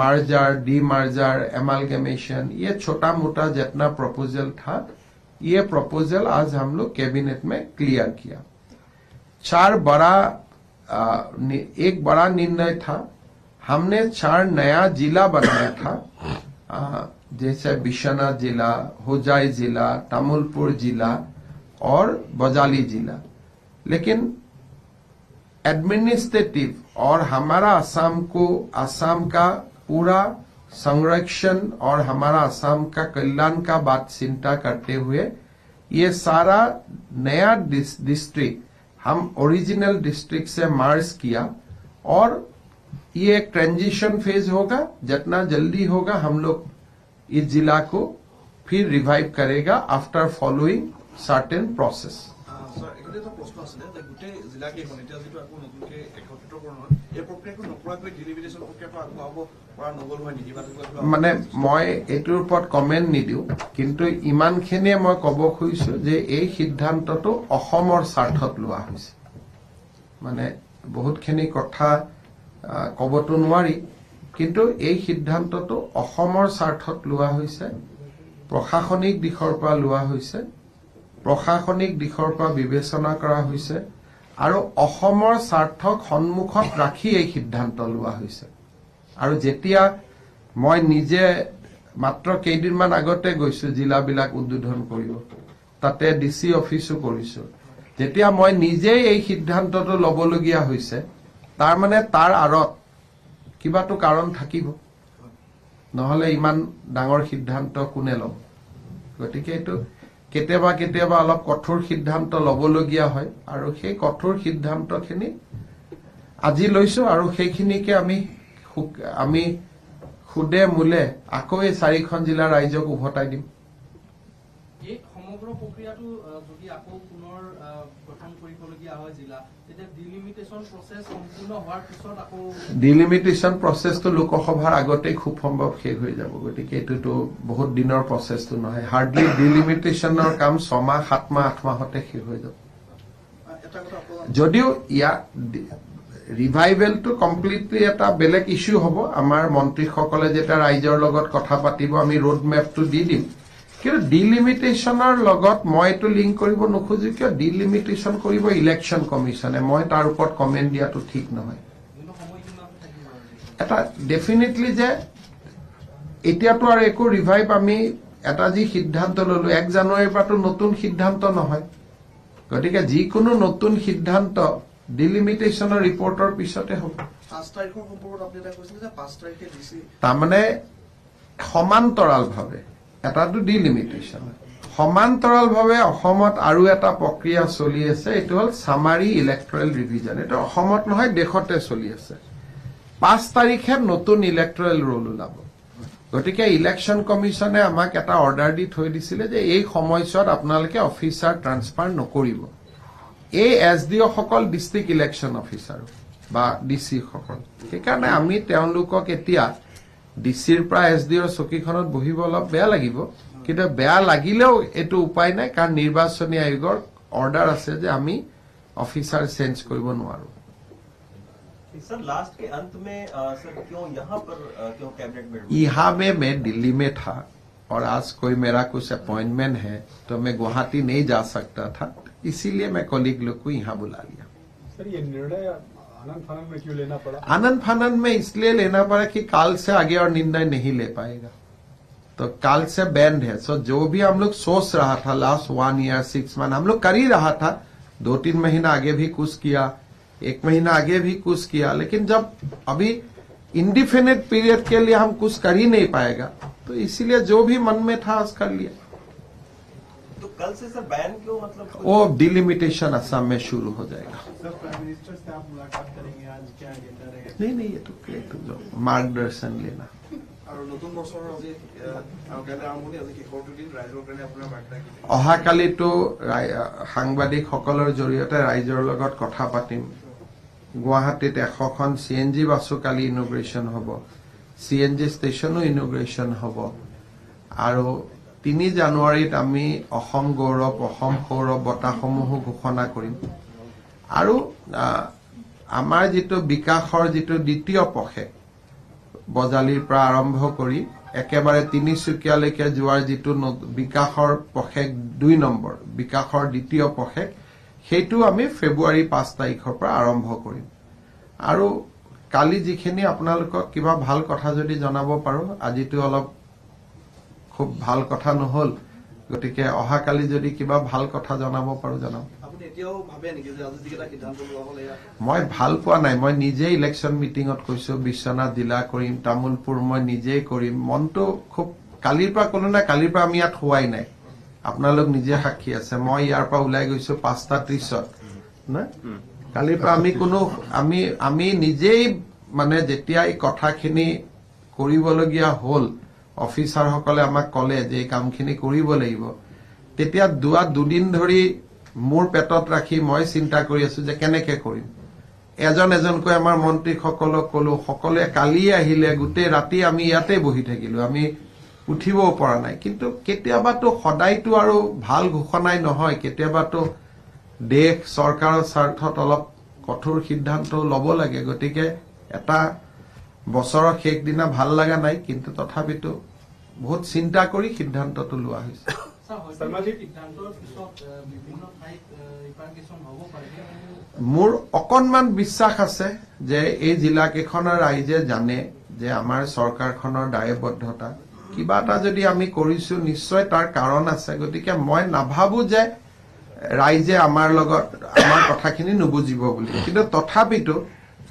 मर्जर डीमर्जर एमालगमेशन ये छोटा मोटा जितना प्रपोजल था ये प्रपोजल आज हम लोग कैबिनेट में क्लियर किया एक बड़ा निर्णय था हमने 4 नया जिला बनाया था जैसे बिश्वनाथ जिला होजाई जिला तामुलपुर जिला और बजाली जिला लेकिन एडमिनिस्ट्रेटिव और हमारा असम का पूरा संरक्षण और हमारा असम का कल्याण का बात चिंता करते हुए ये सारा नया डिस्ट्रिक्ट हम ओरिजिनल डिस्ट्रिक्ट से मर्ज किया और ये एक ट्रांजिशन फेज होगा जितना जल्दी होगा हम लोग इस जिला को फिर रिवाइव करेगा आफ्टर फॉलोइंग सर्टेन प्रोसेस মানে মই এটোৰ ওপৰত কমেন্ট নিদিওঁ কিন্তু ইমানখিনিয়ে মই ক'ব খুজিছো যে এই সিদ্ধান্তটো অসমৰ স্বাৰ্থত লোৱা হৈছে মানে বহুতখিনি কথা কবতো নোৱাৰি কিন্তু এই সিদ্ধান্তটো অসমৰ স্বাৰ্থত লোৱা হৈছে প্ৰশাসনিক দিশৰ পৰা লোৱা হৈছে প্ৰশাসনিক দিশৰ পৰা বিবেচনা কৰা হৈছে আৰু অসমৰ স্বাৰ্থক সন্মুখত ৰাখি এই সিদ্ধান্ত লোৱা হৈছে আৰু যেতিয়া মই নিজে মাত্ৰ কেইদিনমান আগতে গৈছো জিলাবিলাক উদ্বোধন কৰিব তাতে ডিসি অফিসো কৰিছো যেতিয়া মই নিজে এই সিদ্ধান্তটো লবলগীয়া হৈছে তাৰ মানে তাৰ আৰত কিবাটো কাৰণ থাকিব নহলে ইমান ডাঙৰ সিদ্ধান্ত কোনে লব গতিকে এটো কেতিয়াবা অলপ কঠোৰ সিদ্ধান্ত লবলগীয়া হয় আৰু সেই কঠোৰ সিদ্ধান্তখিনি আজি লৈছো আৰু সেইখিনিকে আমি খুদে মূলে আকৌ এই 4খন জিলা ৰাইজক উভতাই দিম এই সমগ্ৰ প্ৰক্ৰিয়াটো যদি আকৌ পুনৰ গঠন কৰিবলগীয়া হয় জিলা তেতিয়া ডিলিমিটেশন প্ৰসেস সম্পূৰ্ণ হোৱাৰ পিছত আকৌ ডিলিমিটেশন প্ৰসেসটো লোকসভাৰ আগতেই খুব সম্ভৱ শেষ হৈ যাব গতিকে এটোটো বহুত দিনৰ প্ৰসেসটো নহয় হাৰ্ডলি ডিলিমিটেশনৰ কাম 6 মাহ 7 মাহ 8 মাহতে শেষ হৈ যাব যদিও ইয়া ৰিভাইভেলটো কমপ্লিটলি এটা বেলেগ ইস্যু হ'ব আমাৰ মন্ত্ৰীসকলে যেতিয়া ৰাইজৰ লগত কথা পাতিব আমি ৰোড মেপটো দি দিম কিন্তু ডিলিমিটেশনৰ লগত মই এটো লিংক কৰিব নোখোজো কিয় ডিলিমিটেশন কৰিব ইলেকশন কমিশনে মই তাৰ ওপৰত কমেন্ট দিয়াটো ঠিক নহয় এটা ডেফিনেটলি যে এতিয়াতো আৰু একো ৰিভাইভ আমি এটা যি সিদ্ধান্ত ললো 1 জানুৱাৰীৰ পৰাটো নতুন সিদ্ধান্ত নহয় গতিকে যিকোনো নতুন সিদ্ধান্ত ডিলিমিটেশনৰ ৰিপৰ্টৰ পিছতে হ'ব 5 তাৰিখৰ সম্পৰ্কত আপুনি এটা কৈছিল যে 5 তাৰিখে ডিসি তাৰমানে সমান্তৰালভাৱে এটাটো ডিলিমিটেশন সমান্তৰালভাৱে অসমত আৰু এটা প্ৰক্ৰিয়া চলি আছে এটো হল সামাৰী ইলেক্টৰেল ৰিভিজন এটো অসমত নহয় দেশতে চলি আছে 5 তাৰিখে নতুন ইলেক্টৰেল ৰোল ওলাব গতিকে ইলেকশন কমিশনে আমাক এটা অৰ্ডাৰ দি থৈ দিছিলে যে এই সময়ছোৱাত আপোনালোকে অফিচাৰ ট্ৰান্সফাৰ নকৰিব এই এসডিও সকল ডিস্ট্ৰিক্ট ইলেকশন অফিচাৰ বা ডিসি সকল সেইকাৰণে আমি তেওঁলোকক এতিয়া ডিসিৰ পৰা এসডিওৰ চকীখনত বহিব অলপ বেয়া লাগিব কিন্তু বেয়া লাগিলেও এটো উপায় নাই কাৰণ নিৰ্বাচনী আয়োগৰ অৰ্ডাৰ আছে যে আমি অফিচাৰ চেঞ্জ কৰিব নোৱাৰো सर लास्ट के अंत में सर क्यों यहाँ पर क्यों कैबिनेट में यहाँ में मैं दिल्ली में था और आज कोई मेरा कुछ अपॉइंटमेंट है तो मैं गुवाहाटी नहीं जा सकता था इसीलिए मैं कॉलीग लोग को यहाँ बुला लिया सर ये निर्णय आनंद फानन में क्यों लेना पड़ा आनंद फानन में इसलिए लेना पड़ा कि काल से आगे और निर्णय नहीं ले पाएगा तो काल से बैंड है सो जो भी हम लोग सोच रहा था लास्ट 1 ईयर 6 मंथ हम लोग कर ही रहा था 2-3 महीना आगे भी कुछ किया 1 महीना आगे भी कुछ किया लेकिन जब अभी इंडिफिनिट पीरियड के लिए हम कुछ कर ही नहीं पाएगा तो इसीलिए जो भी मन में था आज कर लिया तो कल से सर बैन क्यों मतलब वो डिलिमिटेशन असम में शुरू हो जाएगा सर प्राइम मिनिस्टर से आप मुलाकात करेंगे आज क्या एजेंडा रहेगा नहीं ये तो जो मार्गदर्शन लेना আৰু নতুন বছৰৰ আজি কাইলৈ আৰম্ভণি আজি কিশোৰ দিন ৰাইজৰ কাৰণে আপোনাৰ বাৰ্তা কি অহাকালিতো সাংবাদিকসকলৰ জৰিয়তে ৰাইজৰ লগত কথা পাতিম গুৱাহাটীত 100খন সিএনজি বাছও কালি ইনোগ্ৰেশন হ'ব সিএনজি ষ্টেচনো ইনোগ্ৰেশন হ'ব আৰু 3 জানুৱাৰীত আমি অসম গৌৰৱ অসম সৌৰভ বঁটাসমূহ ঘোষণা কৰিম আৰু আমাৰ যেটো বিকাশৰ যেটো দ্বিতীয় পক্ষে বজালিৰ পৰা আৰম্ভ কৰি একেবাৰে তিনিচুকীয়ালৈকে যোৱাৰ যেটো বিকাশৰ পক্ষে 2 নম্বৰ বিকাশৰ দ্বিতীয় পক্ষে হেতু আমি ফেব্ৰুৱাৰী 5 তাৰিখৰ পৰা আৰম্ভ কৰিম আৰু কালি যিখিনি আপোনালোকক কিবা ভাল কথা যদি জনাব পাৰো আজিটো অলপ খুব ভাল কথা নহল গতিকে অহাকালি যদি কিবা ভাল কথা জনাব পাৰো জনাব আপুনি এতিয়াও ভাবে নেকি যে আজি যিটা সিদ্ধান্ত লোৱা হলে মই ভাল পোৱা নাই মই নিজে ইলেকশন মিটিংত কৈছো বিশ্বনাথ জিলা কৰিম তামুলপুৰ মই নিজে কৰিম মনটো খুব কালিৰ পৰা কোনো না কালিৰ পৰা আমি ইয়াত হোৱাই নাই আপোনালোক নিজে সাক্ষী আছে মই ইয়াৰ পৰা ওলাই গৈছো 5:30 না কালিৰ পৰা আমি কোনো আমি নিজেই মানে যেতিয়া এই কথাখিনি কৰিবলগীয়া হল অফিচাৰ সকলে আমাক কলে যে এই কামখিনি কৰিব লাগিব তেতিয়া দুদিন ধৰি মোৰ পেটত ৰাখি মই চিন্তা কৰি আছো যে কেনেকে কৰিম এজনকৈ আমাৰ মন্ত্ৰী সকলক কলো সকলে কালি আহিলে গুটে ৰাতি আমি ইয়াতে বহি থাকিলো আমি উঠিবও পৰা নাই কিন্তু কেতিয়াবাটো সদায়টো আৰু ভাল ঘোষণাই নহয় কেতিয়াবাটো দেশ চৰকাৰৰ স্বাৰ্থত অলপ কঠোৰ সিদ্ধান্ত ল'ব লাগে গতিকে এটা বছৰৰ শেষ দিনা ভাল লাগা নাই কিন্তু তথাপিতো বহুত চিন্তা কৰি সিদ্ধান্তটো লোৱা হৈছে মোৰ অকনমান বিশ্বাস আছে যে এই জিলা কেখনৰ ৰাইজে জানে যে আমাৰ চৰকাৰখনৰ দায়বদ্ধতা কিবা এটা যদি আমি কৰিছো নিশ্চয় তাৰ কাৰণ আছে গতিকে মই নাভাবো যে ৰাইজে আমাৰ লগত আমাৰ কথাখিনি নুবুজিব বুলি কিন্তু তথাপিতো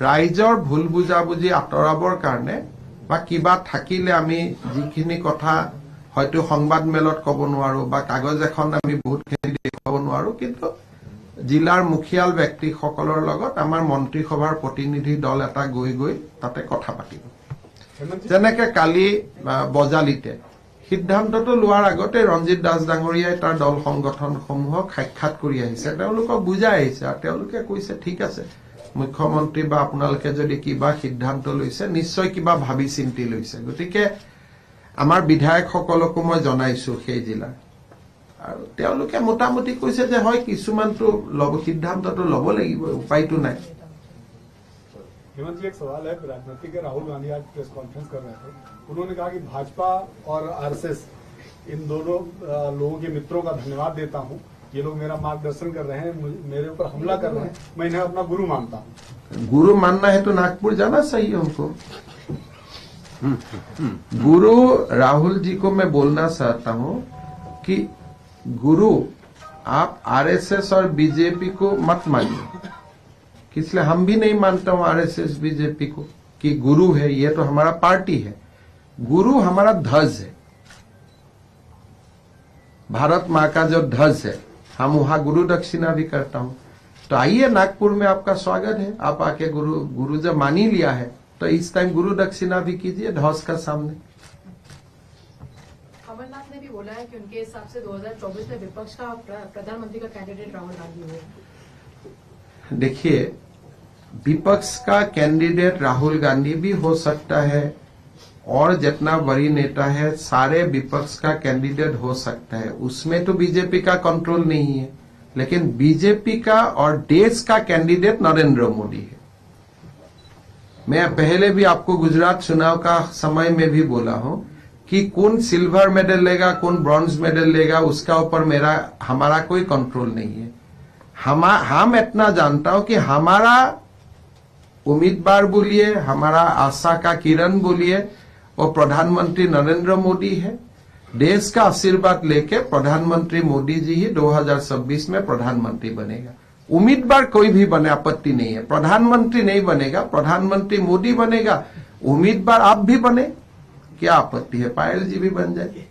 ৰাইজৰ ভুল বুজাবুজি আঁতৰাবৰ কাৰণে বা কিবা থাকিলে আমি যিখিনি কথা হয়তো সংবাদ মেলত ক'ব নোৱাৰো বা কাগজ এখন আমি বহুতখিনি দেখাব নোৱাৰো কিন্তু জিলাৰ মুখিয়াল ব্যক্তিসকলৰ লগত আমাৰ মন্ত্ৰী সভাৰ প্ৰতিনিধি দল এটা গৈ তাতে কথা পাতিব যেনেকে কালি বজালিতে সিদ্ধান্তটো লোৱাৰ আগতে ৰঞ্জিত দাস ডাঙৰীয়াই তাৰ দল সংগঠনসমূহক সাক্ষাৎ কৰি আহিছে তেওঁলোকক বুজাই আহিছে আৰু তেওঁলোকে কৈছে ঠিক আছে মুখ্যমন্ত্ৰী বা আপোনালোকে যদি কিবা সিদ্ধান্ত লৈছে নিশ্চয় কিবা ভাবি চিন্তি লৈছে গতিকে আমাৰ বিধায়কসকলকো মই জনাইছো সেই জিলা আৰু তেওঁলোকে মোটামুটি কৈছে যে হয় কিছুমানটো সিদ্ধান্তটো ল'ব লাগিব উপায়টো নাই हेमंत जी, एक सवाल है। राजनीति के राहुल गांधी आज प्रेस कॉन्फ्रेंस कर रहे थे, उन्होंने कहा कि भाजपा और आरएसएस इन दोनों लोगों के मित्रों का धन्यवाद देता हूं, ये लोग मेरा मार्गदर्शन कर रहे हैं, मेरे ऊपर हमला कर रहे हैं, मैं इन्हें अपना गुरु मानता हूं। गुरु मानना है तो नागपुर जाना चाहिए उनको। गुरु राहुल जी को मैं बोलना चाहता हूं कि गुरु आप आरएसएस और बीजेपी को मत मानिए, इसलिए हम भी नहीं मानता हूं आरएसएस बीजेपी को कि गुरु है। ये तो हमारा पार्टी है, गुरु हमारा ध्वज है, भारत माँ का जो ध्वज है, हम वहां गुरु दक्षिणा भी करता हूं। तो आइए, नागपुर में आपका स्वागत है, आप आके गुरु जब मान ही लिया है तो इस टाइम गुरु दक्षिणा भी कीजिए ध्वज का सामने। कमलनाथ ने भी बोला है कि उनके हिसाब से 2024 में विपक्ष का प्रधानमंत्री का कैंडिडेट राहुल गांधी होगा। देखिए, विपक्ष का कैंडिडेट राहुल गांधी भी हो सकता है और जितना बड़ी नेता है सारे विपक्ष का कैंडिडेट हो सकता है, उसमें तो बीजेपी का कंट्रोल नहीं है। लेकिन बीजेपी का और देश का कैंडिडेट नरेंद्र मोदी है। मैं पहले भी आपको गुजरात चुनाव का समय में भी बोला हूं कि कौन सिल्वर मेडल लेगा, कौन ब्रॉन्ज मेडल लेगा, उसका ऊपर हमारा कोई कंट्रोल नहीं है। हम इतना जानता हूं कि हमारा उम्मीदवार बोलिए, हमारा आशा का किरण बोलिए, और प्रधानमंत्री नरेंद्र मोदी है। देश का आशीर्वाद लेके प्रधानमंत्री मोदी जी ही 2026 में प्रधानमंत्री बनेगा। उम्मीदवार कोई भी बने, आपत्ति नहीं है। प्रधानमंत्री नहीं बनेगा, प्रधानमंत्री मोदी बनेगा। उम्मीदवार आप भी बने, क्या आपत्ति है? पायल जी भी बन जाए,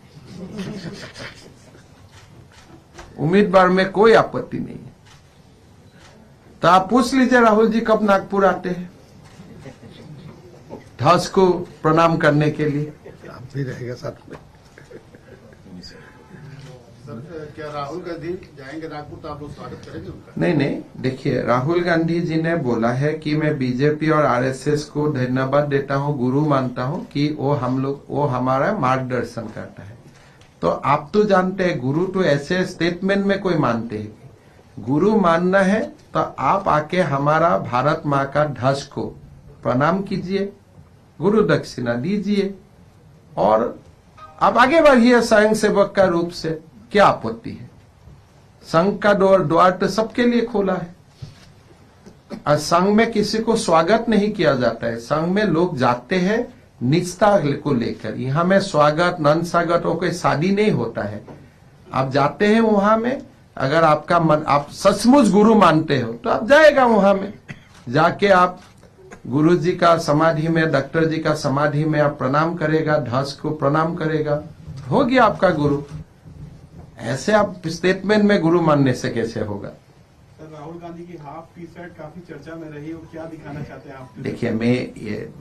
उम्मीदवार में कोई आपत्ति नहीं है। तो आप पूछ लीजिए राहुल जी कब नागपुर आते हैं ध्वज को प्रणाम करने के लिए। आप भी रहेगा साथ में। क्या राहुल गांधी जाएंगे नागपुर तो आप लोग स्वागत करेंगे उनका? नहीं, देखिए, राहुल गांधी जी ने बोला है कि मैं बीजेपी और आरएसएस को धन्यवाद देता हूं, गुरु मानता हूं कि वो हमारा मार्गदर्शन करता है। तो आप तो जानते हैं, गुरु तो ऐसे स्टेटमेंट में कोई मानते हैं। गुरु मानना है तो आप आके हमारा भारत माँ का ध्वज को प्रणाम कीजिए, गुरु दक्षिणा दीजिए और आप आगे बढ़िए स्वयं सेवक का रूप से। क्या आपत्ति है? संघ का द्वार तो सबके लिए खोला है। और संघ में किसी को स्वागत नहीं किया जाता है, संघ में लोग जाते हैं निष्ठा को लेकर। यहाँ में स्वागत नन स्वागत और कोई शादी नहीं होता है। आप जाते हैं वहां में, अगर आपका मन, आप सचमुच गुरु मानते हो तो आप जाएगा वहां में, जाके आप गुरु जी का समाधि में, डॉक्टर जी का समाधि में आप प्रणाम करेगा, ध्वज को प्रणाम करेगा, हो गया आपका गुरु। ऐसे आप स्टेटमेंट में गुरु मानने से कैसे होगा? सर, राहुल गांधी की हाफ टी शर्ट काफी चर्चा में रही, वो क्या दिखाना चाहते हैं आप? देखिए, मैं ये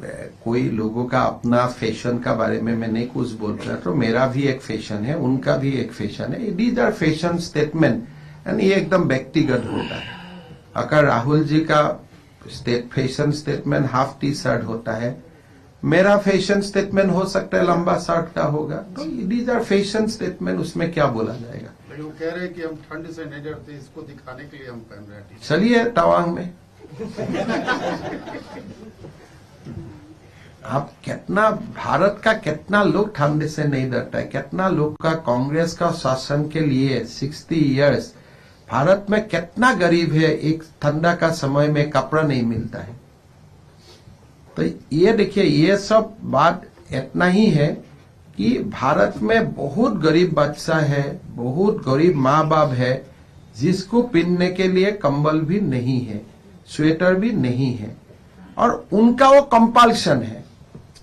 कोई लोगों का अपना फैशन का बारे में मैं नहीं कुछ बोल रहा, तो मेरा भी एक फैशन है, उनका भी एक फैशन है। These are fashion statement and ये एकदम व्यक्तिगत होता है। अगर राहुल जी का fashion statement half T shirt होता है, मेरा फैशन स्टेटमेंट हो सकता है लंबा शर्ट का होगा। तो दीज आर फैशन स्टेटमेंट, उसमें क्या बोला जाएगा? लेकिन वो कह रहे हैं कि हम ठंड से नहीं डरते, इसको दिखाने के लिए हम पहन रहे हैं। चलिए तवांग में आप कितना, भारत का कितना लोग ठंड से नहीं डरता है, कितना लोग का कांग्रेस का शासन के लिए 60 इयर्स भारत में कितना गरीब है, एक ठंडा का समय में कपड़ा नहीं मिलता है। तो ये देखिए, ये सब बात इतना ही है कि भारत में बहुत गरीब बच्चा है, बहुत गरीब माँ बाप है, जिसको पहनने के लिए कंबल भी नहीं है, स्वेटर भी नहीं है, और उनका वो कंपल्शन है।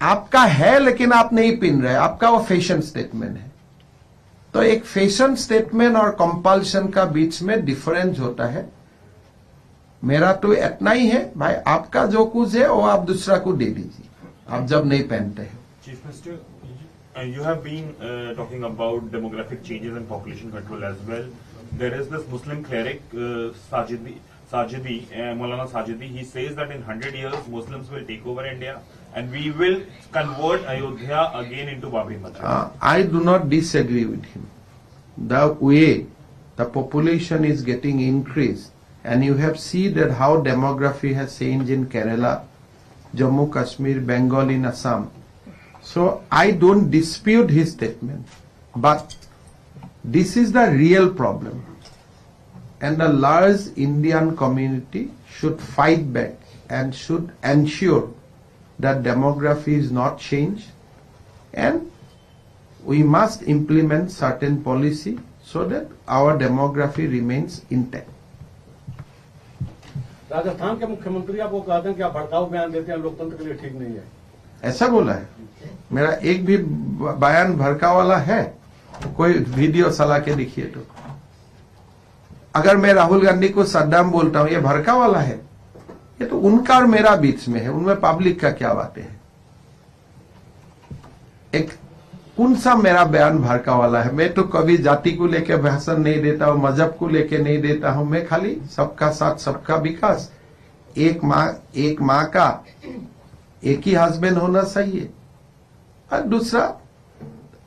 आपका है लेकिन आप नहीं पहन रहे, आपका वो फैशन स्टेटमेंट है। तो एक फैशन स्टेटमेंट और कंपल्शन का बीच में डिफरेंस होता है। मेरा तो इतना ही है भाई, आपका जो कुछ है वो आप दूसरा को दे दीजिए, आप जब नहीं पहनते हैं। Chief Minister, you have been talking about demographic changes and population control as well. There is this Muslim cleric Sajidi, Maulana Sajidi. He says that in 100 years Muslims will take over India and we will convert Ayodhya again into Babri Masjid. I do not disagree with him. The way the population is getting increased, and you have seen that how demography has changed in Kerala, Jammu Kashmir, Bengal in Assam. So I don't dispute his statement, but this is the real problem. And the large Indian community should fight back and should ensure that demography is not changed, and we must implement certain policy so that our demography remains intact. Rajasthan के मुख्यमंत्री आपको कहते हैं कि आप भड़काऊ बयान देते हैं, लोकतंत्र के लिए ठीक नहीं है, ऐसा बोला है? मेरा एक भी बयान भड़का वाला है? कोई वीडियो चला के दिखिए तो। अगर मैं राहुल गांधी को सद्दाम बोलता हूं, ये भड़का वाला है? ये तो उनका और मेरा बीच में है, उनमें पब्लिक का क्या बातें हैं? एक कौन सा मेरा बयान भड़का वाला है? मैं तो कभी जाति को लेकर भाषण नहीं देता हूं, मजहब को लेकर नहीं देता हूं। मैं खाली सबका साथ सबका विकास, एक माँ का एक ही हस्बैंड होना चाहिए, और दूसरा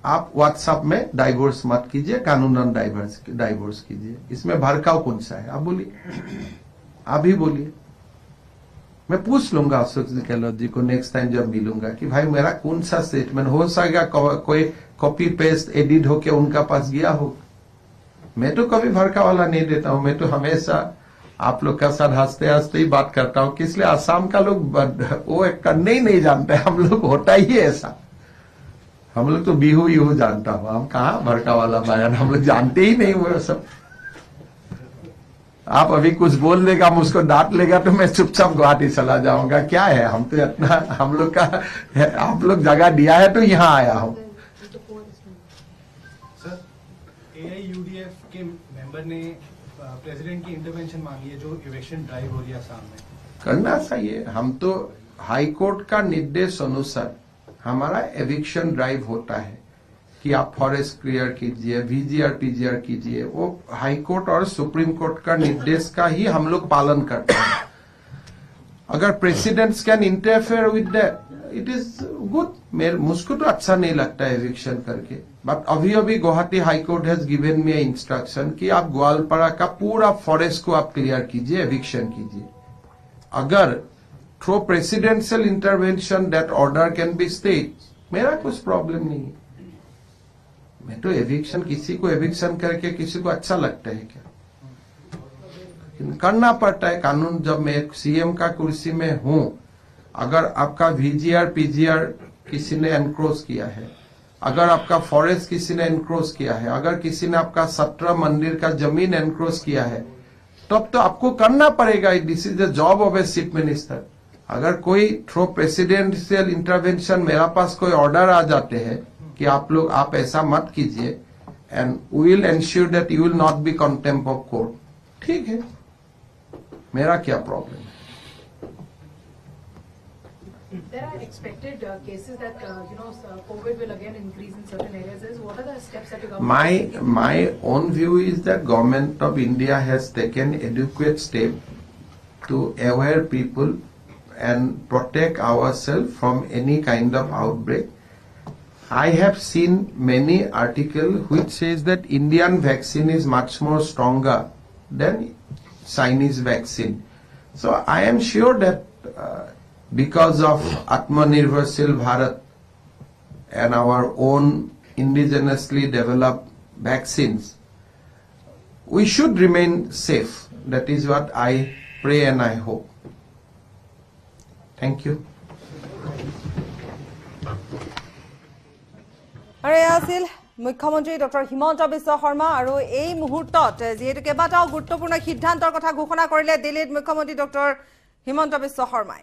आप व्हाट्सएप में डाइवोर्स मत कीजिए, कानूनन डाइवोर्स कीजिए। इसमें भड़काव कौन सा है? आप बोलिए, आप ही बोलिए। मैं पूछ लूंगा अशोक गहलोत जी को नेक्स्ट टाइम जब मिलूंगा कि भाई मेरा कौन सा स्टेटमेंट हो सकेगा कोई कॉपी पेस्ट एडिट होके उनका पास गया हो। मैं तो कभी भड़का वाला नहीं देता हूं। मैं तो हमेशा आप लोग का साथ हंसते हंसते ही बात करता हूं, इसलिए आसाम का लोग वो करने ही नहीं जानते। हम लोग होता ही है ऐसा, हम लोग तो बिहू जानता हूं, हम कहा भड़का वाला बयान, हम लोग जानते ही नहीं वो सब। आप अभी कुछ बोल देगा, मुझको डांट लेगा तो मैं चुपचाप गुवाहाटी चला जाऊंगा। क्या है, हम तो इतना हम लोग का आप लोग जगह दिया है तो यहाँ आया हूँ। सर, AIUDF के मेंबर ने प्रेसिडेंट की इंटरवेंशन मांगी है, जो इवेक्शन ड्राइव हो रही है आसाम में। करना चाहिए। हम तो हाई कोर्ट का निर्देश अनुसार हमारा एविक्शन ड्राइव होता है कि आप फॉरेस्ट क्लियर कीजिए, VGR PGR कीजिए। वो हाई कोर्ट और सुप्रीम कोर्ट का निर्देश का ही हम लोग पालन करते हैं। अगर presidents can interfere with that, it is good. मुझको तो अच्छा नहीं लगता है एविक्शन करके, बट अभी Guwahati high court has given me instruction कि आप ग्वालपाड़ा का पूरा फॉरेस्ट को आप क्लियर कीजिए, एविक्शन कीजिए। अगर through presidential intervention that order can be stayed, मेरा कुछ प्रॉब्लम नहीं है। मैं तो एविक्शन, किसी को एविक्शन करके किसी को अच्छा लगता है क्या? करना पड़ता है कानून। जब मैं CM का कुर्सी में हूं, अगर आपका VGR PGR किसी ने एनक्रोच किया है, अगर आपका फॉरेस्ट किसी ने एनक्रोच किया है, अगर किसी ने आपका 17 मंदिर का जमीन एनक्रोच किया है, तब तो आपको करना पड़ेगा। This is the job of a chief minister. अगर कोई थ्रू प्रेसिडेंशियल इंटरवेंशन मेरा पास कोई ऑर्डर आ जाते हैं कि आप ऐसा मत कीजिए, and we will ensure that you will not be contempt of court, ठीक है, मेरा क्या प्रॉब्लम है? There are expected cases that COVID will again increase in certain areas. What are the steps that the government? My own view is that government of India has taken adequate step to aware people and protect ourselves from any kind of outbreak. I have seen many articles which says that Indian vaccine is much more stronger than Chinese vaccine. So I am sure that because of Atmanirbharshil Bharat and our own indigenously developed vaccines, we should remain safe. That is what I pray and I hope. Thank you. আৰু এয়া আছিল মুখ্যমন্ত্ৰী doctor Himanta Biswa Sarma. আৰু এই মুহূৰ্তত যিহেতু কেইবাটাও গুৰুত্বপূৰ্ণ সিদ্ধান্তৰ কথা ঘোষণা কৰিলে দিল্লীত মুখ্যমন্ত্ৰী ডক্টৰ হিমন্ত বিশ্ব শৰ্মাই।